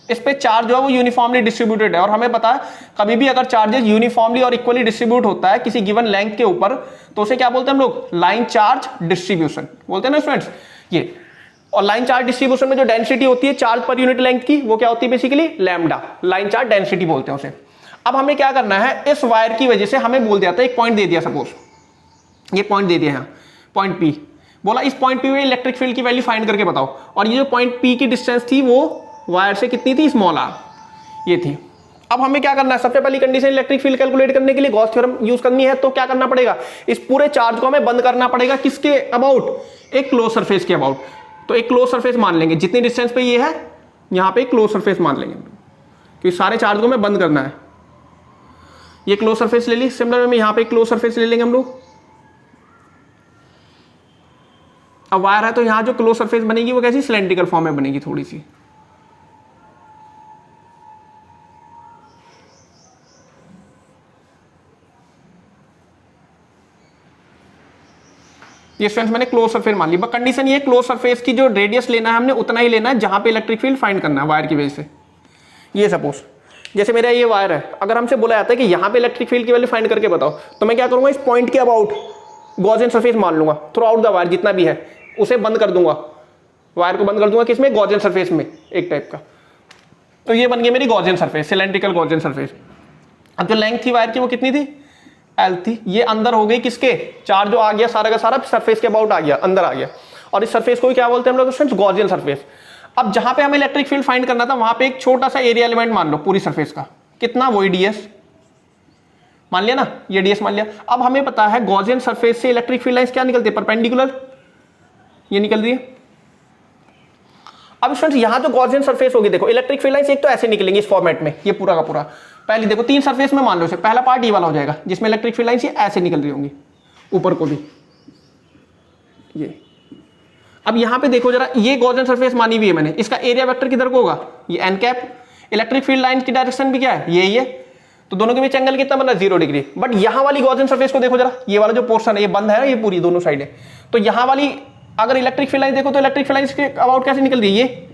S1: इस पे चार्ज जो है वो यूनिफॉर्मली डिस्ट्रीब्यूटेड है, और हमें पता है कभी भी अगर चार्जेस यूनिफॉर्मली और इक्वली डिस्ट्रीब्यूट होता है किसी गिवन लेंथ के ऊपर, तो उसे क्या बोलते हैं हम लोग, लाइन चार्ज डिस्ट्रीब्यूशन बोलते हैं ना स्टूडेंट्स ये। और लाइन चार्ज डिस्ट्रीब्यूशन में जो डेंसिटी होती है चार्ज पर यूनिट लेंथ की, वो क्या होती है basically lambda, line charge density बोलते हैं उसे। अब हमें क्या करना है, इस वायर की वजह से हमें बोल दिया था, एक पॉइंट दे दिया, सपोज ये पॉइंट दे दिया है, पॉइंट P, बोला इस पॉइंट P में इलेक्ट्रिक फील्ड की वैल्यू फाइंड करके बताओ, और ये जो पॉइंट P की डिस्टेंस थी वो वायर से कितनी थी, स्मॉल r, ये थी। अब हमें क्या करना है, सबसे पहली कंडीशन इलेक्ट्रिक फील्ड कैलकुलेट करने के लिए गॉस थ्योरम यूज करनी है, तो क्या करना पड़ेगा, इस पूरे चार्ज को हमें बंद करना पड़ेगा, किसके अबाउट, एक क्लोज सरफेस के अबाउट। तो एक क्लोज सरफेस मान लेंगे, जितनी डिस्टेंस पे ये है यहां पे एक क्लोज सरफेस मान लेंगे, क्योंकि सारे चार्ज को हमें बंद करना है। ये क्लोज सरफेस ले ली, सिमिलर में यहां पे क्लोज सरफेस ले लेंगे हम लोग। अब वायर है तो यहां जो क्लोज सरफेस बनेगी वो कैसी, सिलेंड्रिकल फॉर्म में बनेगी थोड़ी सी। ये स्टूडेंट्स मैंने क्लोज सरफेस मान ली, बट कंडीशन ये क्लोज सरफेस की जो रेडियस लेना है हमने उतना ही लेना है जहां पे इलेक्ट्रिक फील्ड फाइंड करना है वायर की वजह से। ये सपोज जैसे मेरा ये वायर है, अगर हमसे बोला जाता है कि यहां पे इलेक्ट्रिक फील्ड की वैल्यू फाइंड करके बताओ, तो मैं क्या करूंगा, इस पॉइंट के अबाउट गॉसियन सरफेस मान लूंगा, थ्रू आउट द वायर जितना भी है उसे बंद कर दूंगा, वायर को बंद कर दूंगा किसमें, गॉसियन सरफेस में एक टाइप का। तो ये बन गई मेरी Gaussian surface, cylindrical Gaussian surface. अब जो लेंथ थी वायर की वो कितनी थी, L थी, ये अंदर हो गई किसके, चार्ज जो आ गया सारा का सारा सरफेस के अबाउट आ गया, अंदर आ गया, और इस सरफेस को क्या बोलते हैं हम लोग स्टूडेंट्स, गॉसियन सरफेस। अब जहां पे हमें इलेक्ट्रिक फील्ड फाइंड करना था वहां पे एक छोटा सा एरिया एलिमेंट मान लो पूरी सरफेस का, कितना, वही ds मान लिया ना, ये ds मान लिया। अब हमें पता है गॉसियन सरफेस से इलेक्ट्रिक फील्ड लाइंस क्या निकलती है, परपेंडिकुलर, ये निकल रही है। अब स्टूडेंट्स यहां जो गॉसियन सरफेस होगी, देखो इलेक्ट्रिक फील्ड लाइंस एक तो ऐसे निकलेंगे इस फॉर्मेट में, ये पूरा का पूरा, पहले देखो 3 सरफेस में मान लो इसे, पहला पार्ट ये वाला हो जाएगा जिसमें इलेक्ट्रिक फील्ड लाइंस ये ऐसे निकल रही होंगी, ऊपर को भी ये। अब यहां पे देखो जरा, ये गॉसियन सरफेस मानी हुई है मैंने, इसका एरिया वेक्टर किधर को होगा, ये n cap, electric field line की डायरेक्शन भी क्या है, यही है, तो दोनों के बीच एंगल कितना बना, 0 डिग्री। बट यहां वाली गॉसियन सरफेस को देखो जरा, ये वाला जो पोर्शन है ये बंद है ना, ये पूरी दोनों साइड है, तो यहां वाली अगर इलेक्ट्रिक फील्ड लाइन देखो तो इलेक्ट्रिक फील्ड लाइन के अबाउट कैसे निकल रही है ये,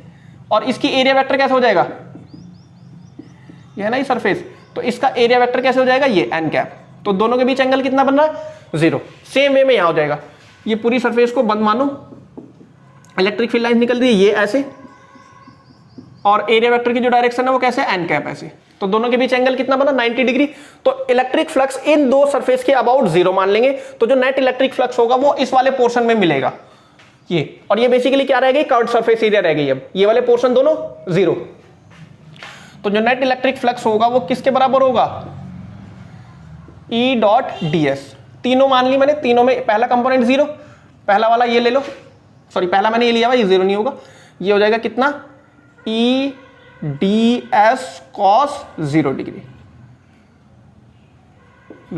S1: और इसकी एरिया वेक्टर कैसे हो जाएगा, ये है ना ये सरफेस, तो इसका एरिया वेक्टर कैसे हो जाएगा, ये एन कैप, तो दोनों के बीच एंगल कितना बन रहा है, 0। सेम वे में यहां हो जाएगा, ये पूरी सरफेस को बंद मानो, इलेक्ट्रिक फील्ड लाइन निकल रही है ये ऐसे, और एरिया वेक्टर की जो डायरेक्शन है वो कैसे, एन कैप ऐसे, तो दोनों के बीच एंगल कितना बना, 90 डिग्री। तो इलेक्ट्रिक फ्लक्स इन दो सरफेस के अबाउट 0 मान लेंगे, तो जो नेट इलेक्ट्रिक फ्लक्स होगा वो इस वाले पोर्शन में मिलेगा ये, और ये बेसिकली क्या रहेगी, कर्व्ड सरफेस एरिया रह गई। अब ये वाले पोर्शन दोनों 0, तो जो नेट इलेक्ट्रिक फ्लक्स होगा वो किसके बराबर होगा, E डॉट ds। तीनों मान ली मैंने, तीनों में पहला कंपोनेंट 0, पहला वाला ये ले लो, सॉरी पहला मैंने ये लिया हुआ, ये 0 नहीं होगा, ये हो जाएगा कितना, E ds cos 0 degree,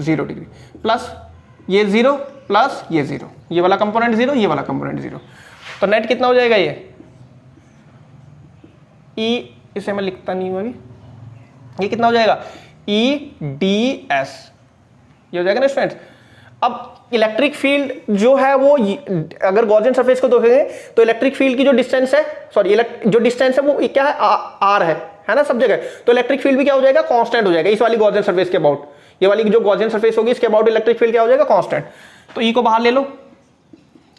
S1: 0 degree plus ये 0 प्लस ये 0, ये वाला कंपोनेंट 0, ये वाला कंपोनेंट 0, तो नेट कितना हो जाएगा ये E, इसे मैं लिखता नहीं हूं अभी, ये कितना हो जाएगा E ds, ये हो जाएगा ना स्टूडेंट्स। अब इलेक्ट्रिक फील्ड जो है वो अगर गॉसियन सरफेस को देखेंगे तो इलेक्ट्रिक फील्ड की जो डिस्टेंस है, सॉरी जो डिस्टेंस है वो क्या है, आर है ना सब जगह, तो इलेक्ट्रिक फील्ड भी क्या हो जाएगा, कांस्टेंट हो जाएगा इस वाली गॉसियन सरफेस के अबाउट, ये वाली जो गॉसियन सरफेस होगी इसके अबाउट इलेक्ट्रिक फील्ड क्या हो जाएगा, कांस्टेंट। तो ई को बाहर ले लो,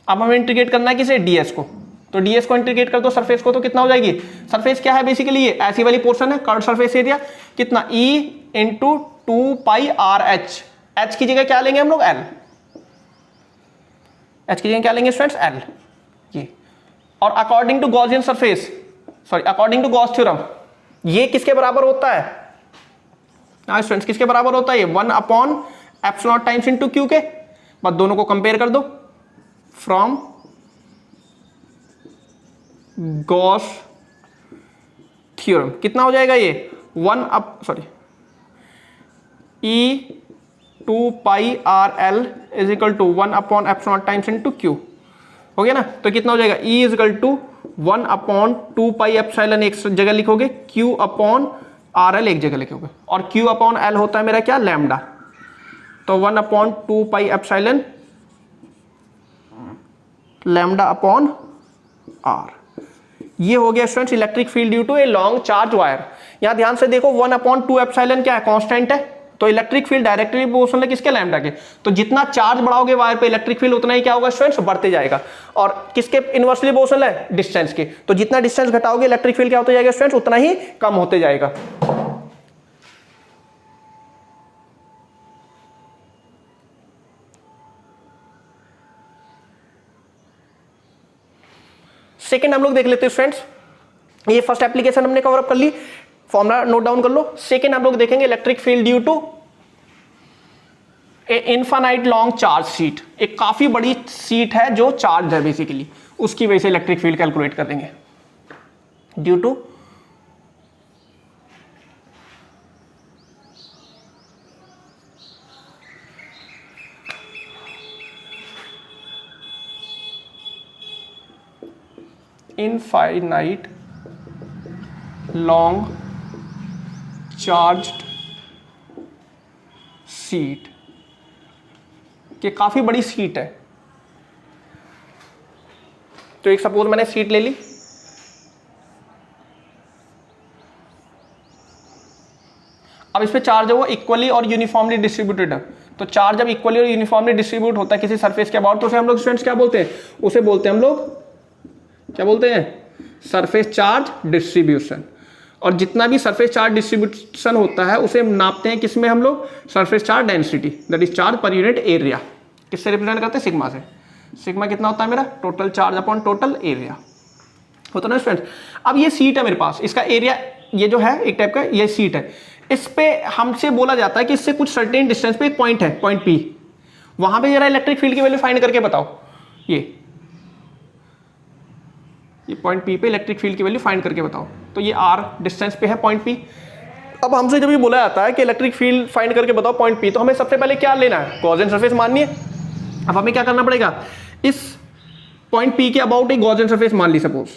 S1: अब हमें इंटीग्रेट करना है किसे, डीएस को, तो डीएस को इंटीग्रेट कर दो सरफेस को, तो कितना हो जाएगी, सरफेस क्या है बेसिकली ये ऐसी वाली पोर्शन है, कर्व सरफेस एरिया कितना E into 2 pi R H, H की जगह क्या लेंगे हम लोग, एल, एच की जगह क्या लेंगे स्टूडेंट्स, एल, ये। और according to Gaussian surface, sorry according to Gauss theorem, ये किसके बराबर होता है, हाँ स्टूडेंट्स किसके बराबर होता है, ये 1 upon epsilon times into Q के, बस दोनों को कंपेयर कर दो फ्रॉम गॉस थ्योरम, कितना हो जाएगा ये 1 up sorry E 2 pi R L is equal to 1 upon epsilon times into Q, हो गया ना, तो कितना हो जाएगा E is equal to 1 upon 2 pi epsilon एक जगह लिखोगे, Q अपॉन आर एल एक जगह लिखोगे, और Q अपॉन एल होता है मेरा क्या, लैम्डा, तो 1 upon 2 pi epsilon lambda upon R, ये हो गया students electric field due to a long charge wire. यहां ध्यान से देखो 1 अपॉन 2 एप्सिलॉन क्या है, कांस्टेंट है, तो इलेक्ट्रिक फील्ड डायरेक्टली प्रोपोर्शनल है किसके, लैम्डा के, तो जितना चार्ज बढ़ाओगे वायर पे इलेक्ट्रिक फील्ड उतना ही क्या होगा स्टूडेंट्स, बढ़ते जाएगा, और किसके इनवर्सली प्रोपोर्शनल है, डिस्टेंस के, तो जितना डिस्टेंस घटाओगे इलेक्ट्रिक फील्ड क्या होता जाएगा स्टूडेंट्स, उतना ही कम होते जाएगा। सेकेंड हम लोग देख लेते हैं स्टूडेंट्स, ये फर्स्ट एप्लीकेशन हमने कवर अप कर ली, फॉर्मूला नोट डाउन कर लो। सेकेंड हम लोग देखेंगे electric field due to a infinite long charge sheet, एक काफी बड़ी शीट है जो चार्ज है बेसिकली, उसकी वजह से इलेक्ट्रिक फील्ड कैलकुलेट कर देंगे due to infinite long charged sheet, कि काफी बड़ी शीट है, तो एक सपोज मैंने शीट ले ली, अब इस पे चार्ज है वो इक्वली और यूनिफॉर्मली डिस्ट्रीब्यूटेड है, तो चार्ज जब इक्वली और यूनिफॉर्मली डिस्ट्रीब्यूट होता है किसी सरफेस के अबाउट, तो उसे हम लोग स्टूडेंट्स क्या बोलते हैं, उसे बोलते हैं हम लोग क्या बोलते हैं, सरफेस चार्ज डिस्ट्रीब्यूशन। और जितना भी सरफेस चार्ज डिस्ट्रीब्यूशन होता है उसे नापते हैं किसमें हम लोग, surface charge density, that is charge पर यूनिट एरिया, किससे रिप्रेजेंट करते हैं, सिग्मा से। सिग्मा कितना होता है मेरा, total charge upon total area होता है ना स्टूडेंट्स। अब ये सीट है मेरे पास, इसका एरिया ये जो है एक टाइप का ये सीट है, इस पे हमसे बोला जाता है कि इससे कुछ सर्टेन डिस्टेंस पे एक पॉइंट है, पॉइंट पी, वहां पे जरा इलेक्ट्रिक फील्ड की वैल्यू फाइंड करके बताओ, ये पॉइंट पी पे इलेक्ट्रिक फील्ड की वैल्यू फाइंड करके बताओ, तो ये आर डिस्टेंस पे है पॉइंट पी। अब हमसे जब ये बोला जाता है कि इलेक्ट्रिक फील्ड फाइंड करके बताओ पॉइंट पी, तो हमें सबसे पहले क्या लेना है, गॉसियन सरफेस माननी है। अब हमें क्या करना पड़ेगा, इस पॉइंट पी के अबाउट एक गॉसियन सरफेस मान ली, सपोज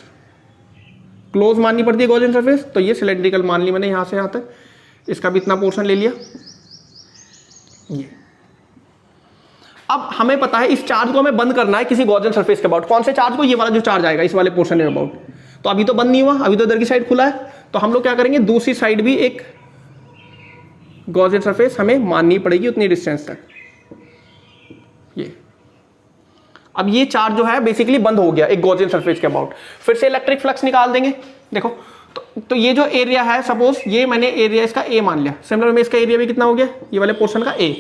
S1: क्लोज माननी पड़ती है गॉसियन सरफेस, तो ये सिलेंड्रिकल मान ली मैंने यहां से यहां तक, इसका भी इतना पोर्शन ले लिया ये। अब हमें पता है इस चार्ज को हमें बंद करना है किसी गॉसियन सरफेस के अबाउट, कौन से चार्ज को, ये वाला जो चार्ज आएगा इस वाले पोर्शन के अबाउट, तो अभी तो बंद नहीं हुआ, अभी तो इधर की साइड खुला है, तो हम लोग क्या करेंगे, दूसरी साइड भी एक गॉसियन सरफेस हमें माननी पड़ेगी उतनी डिस्टेंस तक, ये। अब ये चार्ज जो है बेसिकली बंद हो गया एक गॉसियन सरफेस के अबाउट, फिर से इलेक्ट्रिक फ्लक्स निकाल देंगे, देखो तो ये जो एरिया है, सपोज ये मैंने एरिया इसका ए मान लिया, सिमिलर में इसका एरिया भी कितना हो गया, ये वाले पोर्शन का ए,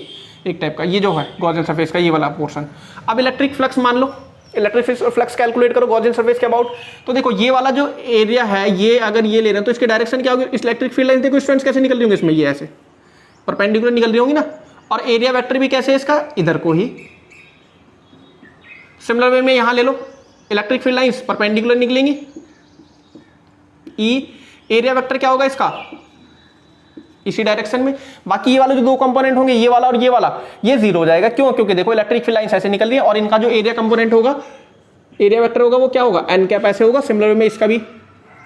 S1: एक टाइप का ये जो है गॉसियन सरफेस का ये वाला पोर्शन। अब इलेक्ट्रिक फ्लक्स मान लो, इलेक्ट्रिक फ्लक्स कैलकुलेट करो गॉसियन सरफेस के अबाउट, तो देखो ये वाला जो एरिया है, ये अगर ये ले रहे हैं तो इसके डायरेक्शन क्या होगी, इस इलेक्ट्रिक फील्ड लाइन देखो स्टूडेंट्स कैसे निकल रही होंगी इसमें, ये ऐसे परपेंडिकुलर निकल रही होंगी ना, और एरिया वेक्टर भी कैसे है इसका, इधर को ही। सिमिलर वे में यहां ले लो, इलेक्ट्रिक फील्ड लाइंस परपेंडिकुलर निकलेंगी, ई एरिया वेक्टर क्या होगा इसका, इसी डायरेक्शन में। बाकी ये वाले जो दो कंपोनेंट होंगे, ये वाला और ये जीरो हो जाएगा। क्यों? क्योंकि देखो इलेक्ट्रिक फील्ड लाइंस ऐसे निकल रही है और इनका जो एरिया कंपोनेंट होगा, एरिया वेक्टर होगा, वो क्या होगा, एन कैप ऐसे होगा। सिमिलर में इसका भी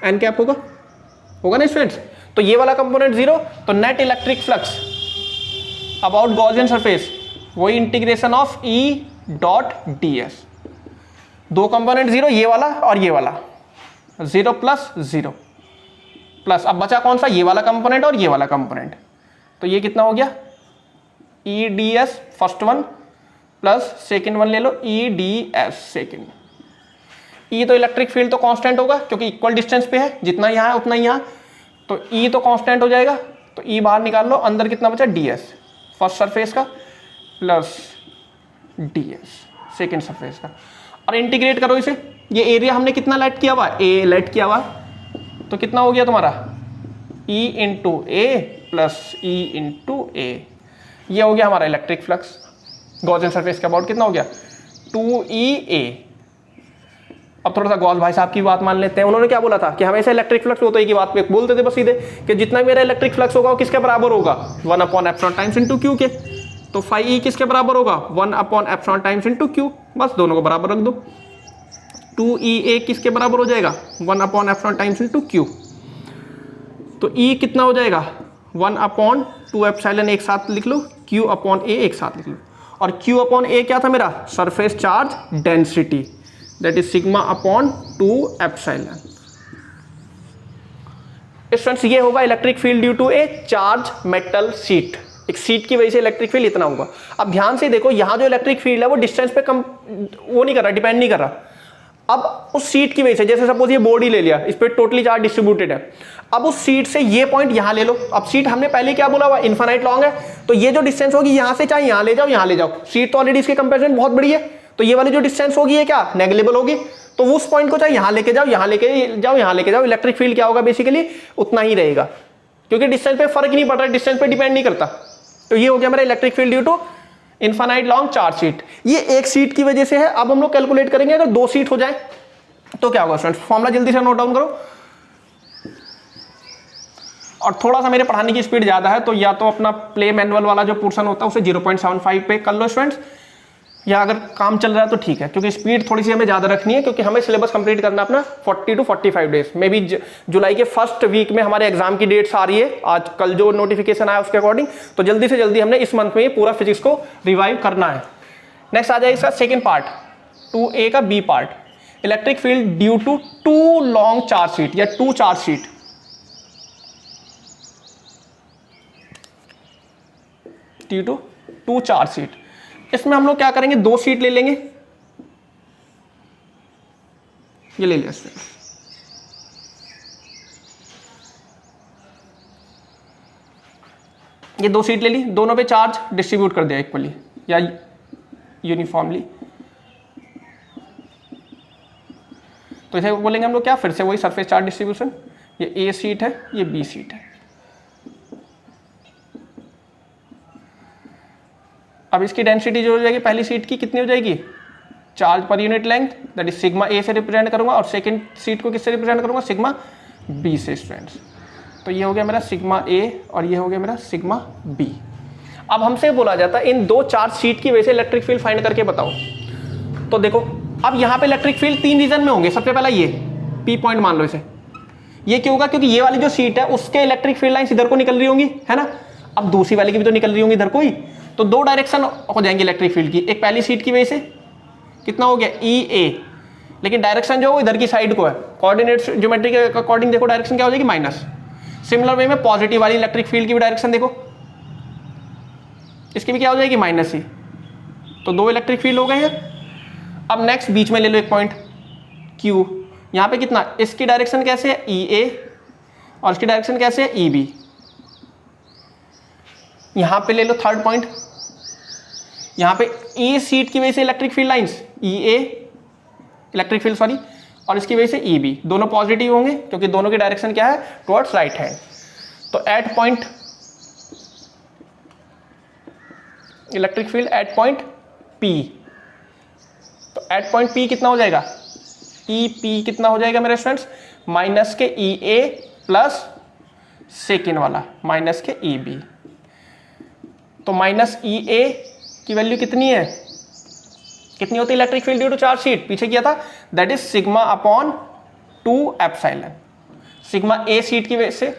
S1: एन कैप होगा ना स्टूडेंट्स। तो ये वाला कंपोनेंट जीरो, तो net electric flux about Gaussian surface वही integration of E dot D S. दो कंपोनेंट जीरो, ये वाला और ये वाला, जीरो प्लस जीरो प्लस, अब बचा कौन सा, ये वाला कंपोनेंट और ये वाला कंपोनेंट। तो ये कितना हो गया, E D S first one plus second one ले लो, ई डी एस सेकेंड। ई तो इलेक्ट्रिक फील्ड तो कांस्टेंट होगा क्योंकि इक्वल डिस्टेंस पे है, जितना यहाँ है उतना यहाँ, तो ई तो कांस्टेंट हो जाएगा। तो ई बाहर निकाल लो, अंदर कितना बचा, डी एस फर्स्ट सरफेस का plus D S second surface का, और इंटीग्रेट करो इसे। ये एरिया हमने कितना लेट किया हुआ, ए लेट किया हुआ, तो कितना हो गया तुम्हारा, E इंटू ए प्लस ई इंटू ए। ये हो गया हमारा इलेक्ट्रिक फ्लक्स गॉसियन सरफेस का अबाउट कितना हो गया, 2EA। अब थोड़ा सा गॉस भाई साहब की बात मान लेते हैं। उन्होंने क्या बोला था कि हमेशा इलेक्ट्रिक फ्लक्स होता है की बात पे बोलते थे बस सीधे कि जितना मेरा इलेक्ट्रिक फ्लक्स होगा वो किसके बराबर होगा, 1/एप्सिलॉन टाइम्स इनटू क्यू के। तो फाई ई किसके बराबर होगा, 1/एप्सिलॉन टाइम्स इनटू क्यू। बस दोनों को बराबर रख दो। 2EA किसके बराबर हो जाएगा, 1/एप्सिलॉन टाइम्स इनटू क्यू। तो E कितना हो जाएगा, 1/2 एप्सिलॉन एक साथ लिख लो, Q/A एक साथ लिख लो। और Q/A क्या था मेरा, surface charge density, that is सिग्मा/2 एप्सिलॉन। स्टूडेंट्स ये होगा electric field due to a charge metal sheet. एक सीट की वजह से इलेक्ट्रिक फील्ड इतना होगा। अब ध्यान से देखो, यहां जो इलेक्ट्रिक फील्ड है वो डिस्टेंस पे कम वो नहीं कर रहा, डिपेंड नहीं कर रहा। अब उस सीट की वजह से, जैसे सपोज ये बॉडी ले लिया, इस पे टोटली चार्ज डिस्ट्रीब्यूटेड है। अब उस सीट से ये पॉइंट यहां ले लो। अब सीट हमने पहले क्या बोला हुआ, इनफाइनाइट लॉन्ग है, तो ये जो डिस्टेंस होगी यहां से चाहे यहां ले जाओ, यहां ले जाओ, सीट तो ऑलरेडी इसके कंपेरिजन में बहुत बड़ी है, तो ये वाली जो डिस्टेंस होगी ये क्या नेग्लेबल होगी। तो उस पॉइंट को चाहे यहां लेके जाओ, यहां लेके जाओ, यहां लेके जाओ, इलेक्ट्रिक फील्ड क्या होगा बेसिकली उतना ही रहेगा, क्योंकि डिस्टेंस पे फर्क नहीं पड़ रहा, डिस्टेंस पे डिपेंड नहीं करता। तो ये हो गया मेरा electric field due to infinite long charge sheet. ये एक सीट की वजह से है। अब हम लोग कैलकुलेट करेंगे अगर दो सीट हो जाए तो क्या होगा स्टूडेंट्स, फॉर्मूला जल्दी से नोट डाउन करो। और थोड़ा सा मेरे पढ़ाने की स्पीड ज्यादा है, तो या तो अपना प्ले मैनुअल वाला जो पोर्शन होता है उसे 0.75 पे कर लो स्टूडेंट्स, या अगर काम चल रहा है तो ठीक है, क्योंकि स्पीड थोड़ी सी हमें ज्यादा रखनी है, क्योंकि हमें सिलेबस कंप्लीट करना अपना 40 to 45 डेज में भी। जुलाई के फर्स्ट वीक में हमारे एग्जाम की डेट्स आ रही है, आज कल जो नोटिफिकेशन आया उसके अकॉर्डिंग, तो जल्दी से जल्दी हमने इस मंथ में ये पूरा फिजिक्स को रिवाइव करना है। नेक्स्ट आ जाए इसका सेकेंड पार्ट, 2A का B part, electric field due to two long charge sheet या two charge sheet. Due to two charge sheet, इसमें हम लोग क्या करेंगे, दो सीट ले लेंगे, ये ले लिया इसमें, ये दो सीट ले ली, दोनों पे चार्ज डिस्ट्रीब्यूट कर दिया इक्वली या यूनिफॉर्मली। तो इसे बोलेंगे हम लोग क्या, फिर से वही सरफेस चार्ज डिस्ट्रीब्यूशन, ये ए सीट है, ये बी सीट है। अब इसकी डेंसिटी जो हो जाएगी पहली सीट की कितनी हो जाएगी, चार्ज पर unit length, that is sigma A से रिप्रेजेंट करूंगा, और सेकंड सीट को किससे रिप्रेजेंट करूंगा, सिग्मा बी से स्टूडेंट्स। तो ये हो गया मेरा सिग्मा ए और ये हो गया मेरा सिग्मा बी। अब हमसे बोला जाता है इन दो चार्ज सीट की वजह से इलेक्ट्रिक फील्ड फाइंड करके बताओ। तो देखो अब यहाँ पे इलेक्ट्रिक फील्ड तीन रीजन में होंगे। सबसे पहला ये पी पॉइंट मान लो इसे, ये क्यों होगा, क्योंकि ये वाली जो सीट है उसके इलेक्ट्रिक फील्ड लाइंस इधर को निकल रही होंगी, है ना। अब दूसरी वाली की भी तो निकल रही होंगी इधर को ही, तो दो डायरेक्शन हो जाएंगे इलेक्ट्रिक फील्ड की। एक पहली सीट की वजह से कितना हो गया ई ए, लेकिन डायरेक्शन जो इधर की साइड को है, कोऑर्डिनेट ज्योमेट्री के अकॉर्डिंग देखो डायरेक्शन क्या हो जाएगी माइनस। सिमिलर वे में पॉजिटिव वाली इलेक्ट्रिक फील्ड की भी डायरेक्शन देखो, इसकी भी क्या हो जाएगी माइनस ही। तो दो इलेक्ट्रिक फील्ड हो गए हैं। अब नेक्स्ट बीच में ले लो एक पॉइंट Q, यहां पे कितना, इसकी डायरेक्शन कैसे है ई ए और इसकी डायरेक्शन कैसे है ई बी। यहां पे ले लो थर्ड पॉइंट, यहां पे ई सीट की वजह से इलेक्ट्रिक फील्ड लाइंस ई ए इलेक्ट्रिक फील्ड सॉरी, और इसकी वजह से ई बी, दोनों पॉजिटिव होंगे क्योंकि दोनों की डायरेक्शन क्या है, टुवर्ड्स राइट हैंड। तो at point electric field at point P, तो एट पॉइंट P कितना हो जाएगा, ई पी कितना हो जाएगा मेरे स्टूडेंट्स, माइनस के ई ए प्लस सेकेंड वाला माइनस के ई बी। तो माइनस ई ए की वैल्यू कितनी है, कितनी होती है electric field due to charge sheet, पीछे किया था, that is sigma upon 2 epsilon. Sigma A sheet की वजह से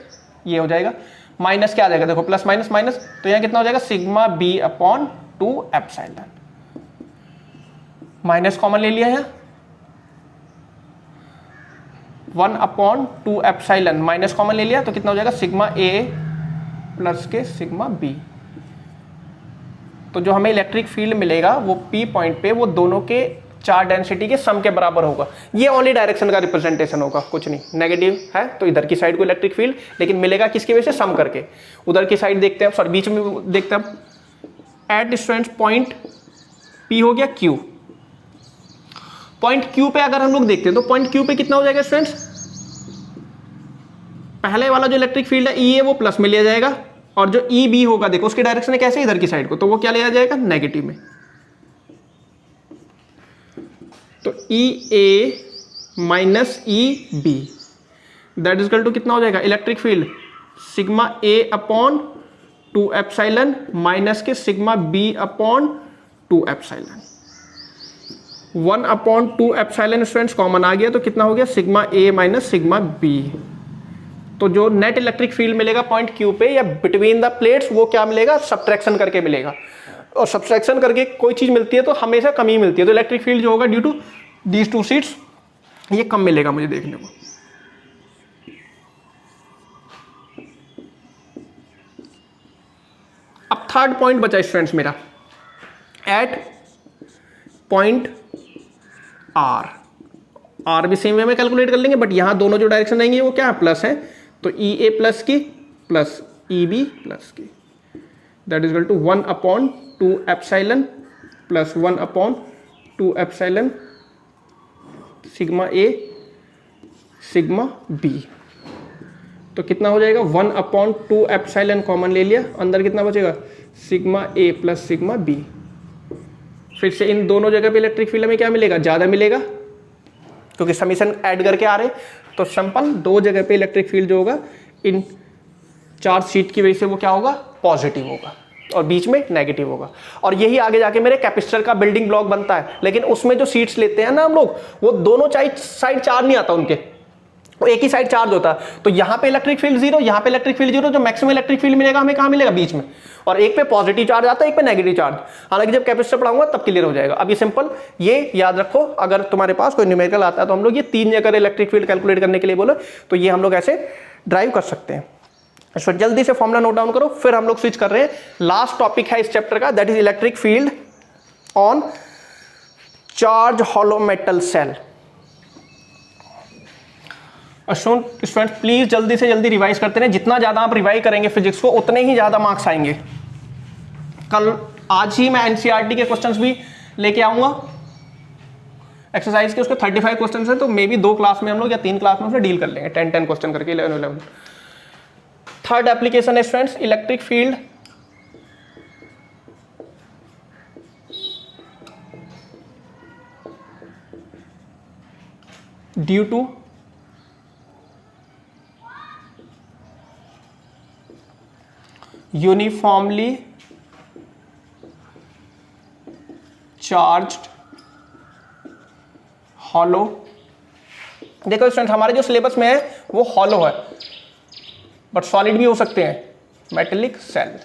S1: ये हो जाएगा, माइनस क्या आ जाएगा, देखो प्लस माइनस माइनस, तो यहाँ कितना हो जाएगा sigma B upon 2 epsilon. Minus common ले लिया है, 1 अपॉन 2 एप्सिलॉन माइनस कॉमन ले लिया, तो कितना हो जाएगा सिग्मा ए प्लस के सिग्मा बी। तो जो हमें इलेक्ट्रिक फील्ड मिलेगा वो पी पॉइंट पे वो दोनों के चार्ज डेंसिटी के सम के बराबर होगा। ये ओनली डायरेक्शन का रिप्रेजेंटेशन होगा, कुछ नहीं। नेगेटिव है तो इधर की साइड को इलेक्ट्रिक फील्ड, लेकिन मिलेगा किसकी वजह से, सम करके। उधर की साइड देखते हैं, सॉरी बीच में देखते हैं। एट स्टूडेंट्स पॉइंट पी हो गया क्यू, पॉइंट क्यू पे अगर हम लोग देखते हैं तो पॉइंट क्यू पे कितना हो जाएगा स्टूडेंट्स, पहले वाला जो इलेक्ट्रिक फील्ड है ई ए वो प्लस में लिया जाएगा, और जो ई बी होगा देखो उसकी डायरेक्शन है कैसे, इधर की साइड को, तो वो क्या लिया जाएगा नेगेटिव में। तो E A minus E B that is equal to कितना हो जाएगा electric field sigma A upon 2 epsilon minus के sigma B upon 2 epsilon. 1 upon 2 epsilon students common आ गया, तो कितना हो गया sigma A minus sigma B. तो जो नेट इलेक्ट्रिक फील्ड मिलेगा पॉइंट क्यू पे या बिटवीन द प्लेट्स वो क्या मिलेगा, सब्ट्रैक्शन करके मिलेगा। और सब्ट्रैक्शन करके कोई चीज मिलती है तो हमेशा कम ही मिलती है, तो इलेक्ट्रिक फील्ड जो होगा ड्यू टू दीज 2 शीट्स ये कम मिलेगा मुझे देखने को। अब थर्ड पॉइंट बचा स्टूडेंट्स मेरा, एट पॉइंट आर भी सेम वे में कैलकुलेट कर लेंगे, बट यहां दोनों जो डायरेक्शन रहेंगे वो क्या है, प्लस है, तो ई ए प्लस की प्लस ई बी प्लस की that is equal to 1 upon 2 epsilon plus 1 upon 2 epsilon sigma A sigma B. तो कितना हो जाएगा 1 अपॉन 2 एप्सिलॉन कॉमन ले लिया, अंदर कितना बचेगा सिग्मा ए प्लस सिग्मा बी। फिर से इन दोनों जगह पे इलेक्ट्रिक फील्ड में क्या मिलेगा, ज़्यादा मिलेगा क्योंकि समीशन ऐड करके आ रहे, तो सिंपल दो जगह पे इलेक्ट्रिक फील्ड जो होगा इन चार्ज शीट की वजह से वो क्या होगा पॉजिटिव होगा और बीच में नेगेटिव होगा। और यही आगे जाके मेरे कैपेसिटर का बिल्डिंग ब्लॉक बनता है, लेकिन उसमें जो शीट्स लेते हैं ना हम लोग वो दोनों साइड चार्ज नहीं आता उनके, वो एक ही साइड चार्ज होता है। तो यहाँ पे इलेक्ट्रिक फील्ड जीरो, यहाँ पे इलेक्ट्रिक फील्ड जीरो, जो मैक्सिमम इलेक्ट्रिक फील्ड मिलेगा हमें कहाँ मिलेगा बीच में, और एक पे पॉजिटिव चार्ज आता है एक पे नेगेटिव चार्ज। हालांकि जब कैपेसिटर पढ़ाऊंगा तब क्लियर हो जाएगा। अब ये सिंपल ये याद रखो, अगर तुम्हारे पास कोई न्यूमेरिकल आता है तो हम लोग ये 3 जगह इलेक्ट्रिक फील्ड कैलकुलेट करने के लिए बोलो तो ये हम लोग ऐसे ड्राइव कर सकते हैं। तो जल्दी से फॉर्मूला नोट डाउन करो, फिर हम लोग स्विच कर रहे हैं। लास्ट टॉपिक है इस चैप्टर का, that is electric field on charge hollow metal shell. Student please जल्दी से जल्दी रिवाइज करते रहे, जितना ज्यादा आप रिवाइज करेंगे फिजिक्स को उतने ही ज्यादा मार्क्स आएंगे। कल आज ही मैं एनसीईआरटी के क्वेश्चंस भी लेके आऊंगा एक्सरसाइज के, उसके 35 क्वेश्चंस हैं, तो मे बी 2 क्लास में हम लोग या 3 क्लास में उसे डील कर लेंगे 10 क्वेश्चन करके 11। थर्ड एप्लीकेशन है students electric field due to uniformly charged hollow. देखो स्टूडेंट हमारे जो सिलेबस में है वो हॉलो है, बट सॉलिड भी हो सकते हैं, मेटेलिक सेल।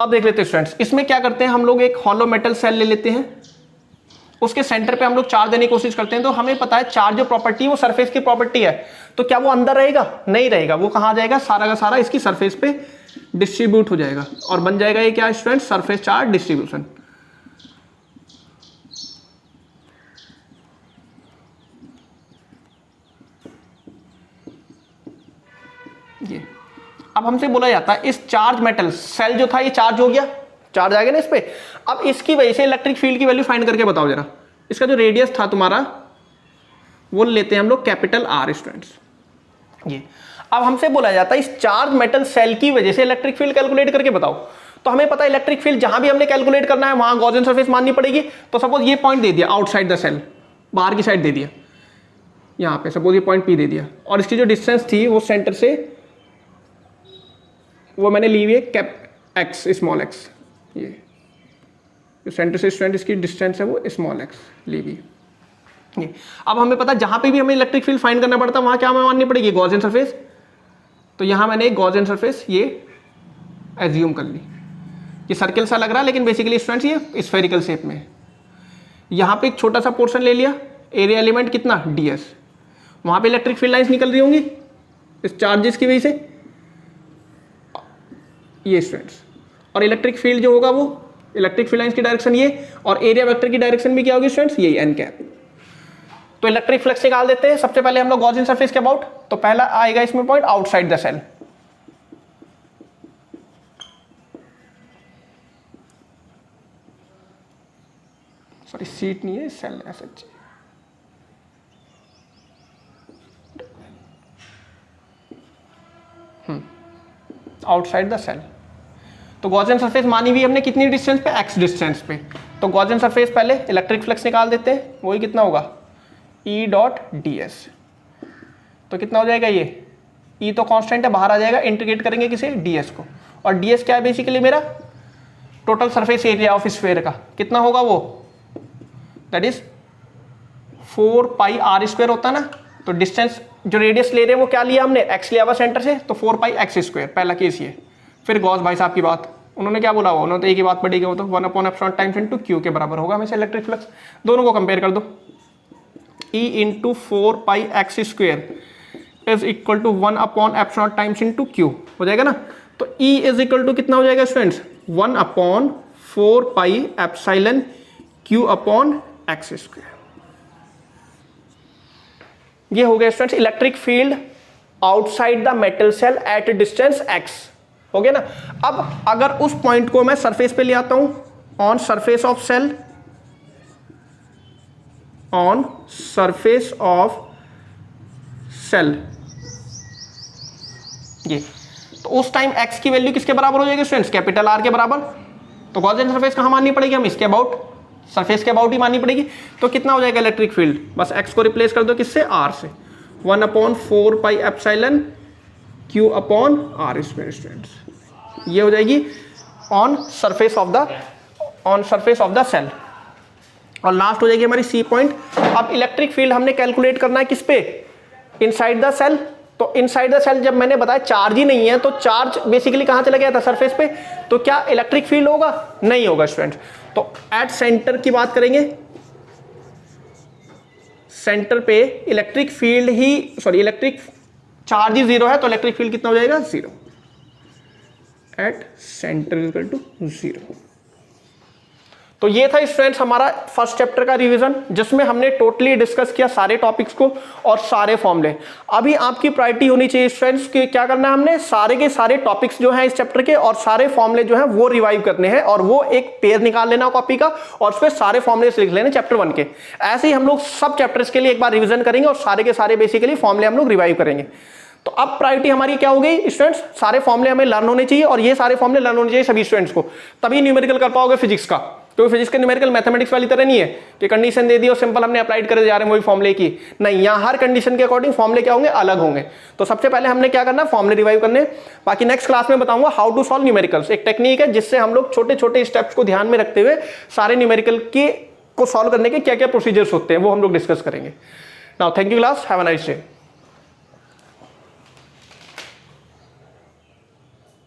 S1: अब देख लेते हैं स्टूडेंट्स, इसमें क्या करते हैं हम लोग, एक हॉलो मेटल सेल ले लेते हैं, उसके सेंटर पे हम लोग चार्ज देने की कोशिश करते हैं। तो हमें पता है चार्ज जो प्रॉपर्टी है वो सरफेस की प्रॉपर्टी है, तो क्या वो अंदर रहेगा, नहीं रहेगा, वो कहाँ जाएगा, सारा का सारा इसकी सरफेस पे डिस्ट्रीब्यूट हो जाएगा और बन जाएगा ये क्या स्टूडेंट, सरफेस चार्ज डिस्ट्रीब्यूशन। ये अब हमसे बोला जाता है इस चार्ज मेटल सेल जो था ये चार्ज हो गया, चार्ज आ गया ना इस पे। अब इसकी वजह से इलेक्ट्रिक फील्ड की वैल्यू फाइंड करके बताओ जरा। इसका जो रेडियस था तुम्हारा वो लेते हैं हम लोग कैपिटल आर स्टूडेंट्स। ये अब हमसे बोला जाता है इस चार्ज मेटल सेल की वजह से इलेक्ट्रिक फील्ड कैलकुलेट करके बताओ। तो हमें पता है इलेक्ट्रिक फील्ड जहां भी हमने कैलकुलेट करना है वहां गॉसियन सरफेस माननी पड़ेगी। तो सपोज ये पॉइंट दे दिया आउटसाइड द सेल, बाहर की साइड दे दिया, यहां पे सपोज ये पॉइंट पी दे दिया, और इसकी जो डिस्टेंस थी वो सेंटर से वो मैंने ली हुई है कैप एक्स, स्मॉल एक्स, ये जो सेंटर से स्टूडेंट इसकी डिस्टेंस है वो स्मॉल एक्स ली हुई ये। अब हमें पता जहां पे भी हमें इलेक्ट्रिक फील्ड फाइंड करना पड़ता है वहां क्या हमें माननी पड़ेगी, गॉसियन सरफेस। तो यहां मैंने एक गॉसियन सरफेस ये एज्यूम कर ली, ये सर्किल सा लग रहा है लेकिन बेसिकली स्टूडेंट्स ये स्फेरिकल शेप में है। यहां पे एक छोटा सा पोर्शन ले लिया, एरिया एलिमेंट कितना ds, वहां पे इलेक्ट्रिक फील्ड लाइंस निकल रही होंगी इस चार्जेस की वजह से ये स्टूडेंट्स, और इलेक्ट्रिक फील्ड जो होगा वो इलेक्ट्रिक फील्ड लाइंस की डायरेक्शन ये, और एरिया वेक्टर की डायरेक्शन भी क्या होगी स्टूडेंट्स, यही n कैप। तो इलेक्ट्रिक फ्लक्स निकाल देते हैं। सबसे पहले हम लोग गॉसियन सरफेस के अबाउट, तो पहला आएगा इसमें point outside the shell, sorry sheet नहीं है सेल है सच्ची, आउटसाइड द सेल। तो गॉसियन सरफेस मानी हुई हमने कितनी डिस्टेंस पे, x डिस्टेंस पे। तो गॉसियन सरफेस पहले इलेक्ट्रिक फ्लक्स निकाल देते हैं, वही कितना होगा E डॉट ds। तो कितना हो जाएगा ये E तो कांस्टेंट है, बाहर आ जाएगा, इंटीग्रेट करेंगे किसे ds को, और ds क्या है बेसिकली मेरा total surface area of sphere का, कितना होगा वो, that is 4 pi r square होता है ना। तो डिस्टेंस जो रेडियस ले रहे हैं वो क्या लिया हमने, x लिया हुआ सेंटर से, तो 4 पाई x स्क्वायर पहला केस ये। फिर गॉस भाई साहब की बात, उन्होंने क्या बोला, उन्होंने तो एक ही बात पढ़ी कि वो तो 1/ε टाइम्स इनटू q के बराबर होगा हमेशा इलेक्ट्रिक फ्लक्स। दोनों को कंपेयर कर दो, E into 4 pi X square is equal to 1/ε times into q हो जाएगा ना। तो E इज इक्वल टू कितना हो जाएगा students, 1/4 pi epsilon q upon X square. ये हो गया students electric field outside the metal shell at distance x, हो गया ना। अब अगर उस पॉइंट को मैं सरफेस पे ले आता हूं, on surface of shell, on surface of shell, ये तो उस टाइम x की वैल्यू किसके बराबर हो जाएगी स्टूडेंट्स, कैपिटल R के बराबर। तो गॉसियन सरफेस कहां माननी पड़ेगी, हम इसके अबाउट, सरफेस के अबाउट ही माननी पड़ेगी। तो कितना हो जाएगा इलेक्ट्रिक फील्ड, बस x को रिप्लेस कर दो किससे, R से, 1/4 pi epsilon q upon r square students. ये हो जाएगी on surface of the shell. और लास्ट हो जाएगी हमारी सी पॉइंट। अब इलेक्ट्रिक फील्ड हमने कैलकुलेट करना है किस पे, इनसाइड द सेल। तो इनसाइड द सेल जब मैंने बताया चार्ज ही नहीं है, तो चार्ज बेसिकली कहां चला गया था, सरफेस पे। तो क्या इलेक्ट्रिक फील्ड होगा, नहीं होगा स्टूडेंट्स। तो एट सेंटर की बात करेंगे, सेंटर पे इलेक्ट्रिक फील्ड ही, सॉरी इलेक्ट्रिक चार्ज ही 0 है, तो इलेक्ट्रिक फील्ड कितना हो जाएगा, 0 एट सेंटर इक्वल टू 0। तो ये था स्टूडेंट्स हमारा फर्स्ट चैप्टर का रिवीजन, जिसमें हमने टोटली डिस्कस किया सारे टॉपिक्स को और सारे फॉर्मूले। अभी आपकी प्रायोरिटी होनी चाहिए स्टूडेंट्स कि क्या करना है, हमने सारे के सारे टॉपिक्स जो हैं इस चैप्टर के और सारे फॉर्मूले जो हैं वो रिवाइव करने हैं, और वो एक पेज निकाल लेना कॉपी का और उस पर सारे फॉर्मूले लिख लेने चैप्टर 1 के। ऐसे ही हम लोग सब चैप्टर्स के लिए एक बार रिविजन करेंगे और सारे के सारे बेसिकली फॉर्मूले हम लोग रिवाइव करेंगे। तो अब प्रायोरिटी हमारी क्या हो गई स्टूडेंट्स, सारे फॉर्मूले हमें लर्न होने चाहिए, और ये सारे फॉर्मूले लर्न होने चाहिए सभी स्टूडेंट्स को, तभी न्यूमेरिकल कर पाओगे फिजिक्स का। तो फिजिक्स के न्यूमेरिकल मैथमेटिक्स वाली तरह नहीं है कि कंडीशन दे दी और सिंपल हमने अप्लाइड करे जा रहे हैं वही फॉर्मूले की, नहीं, यहाँ हर कंडीशन के अकॉर्डिंग फॉर्मूले क्या होंगे, अलग होंगे। तो सबसे पहले हमने क्या करना है, फॉर्मूले रिवाइव करने। बाकी नेक्स्ट क्लास में बताऊंगा हाउ टू सॉल्व न्यूमेरिकल्स, एक टेक्निक है जिससे हम लोग छोटे छोटे स्टेप्स को ध्यान में रखते हुए सारे न्यूमेरिकल के को सॉल्व करने के क्या क्या प्रोसीजर्स होते हैं वो हम लोग डिस्कस करेंगे। Now thank you class, have a nice day.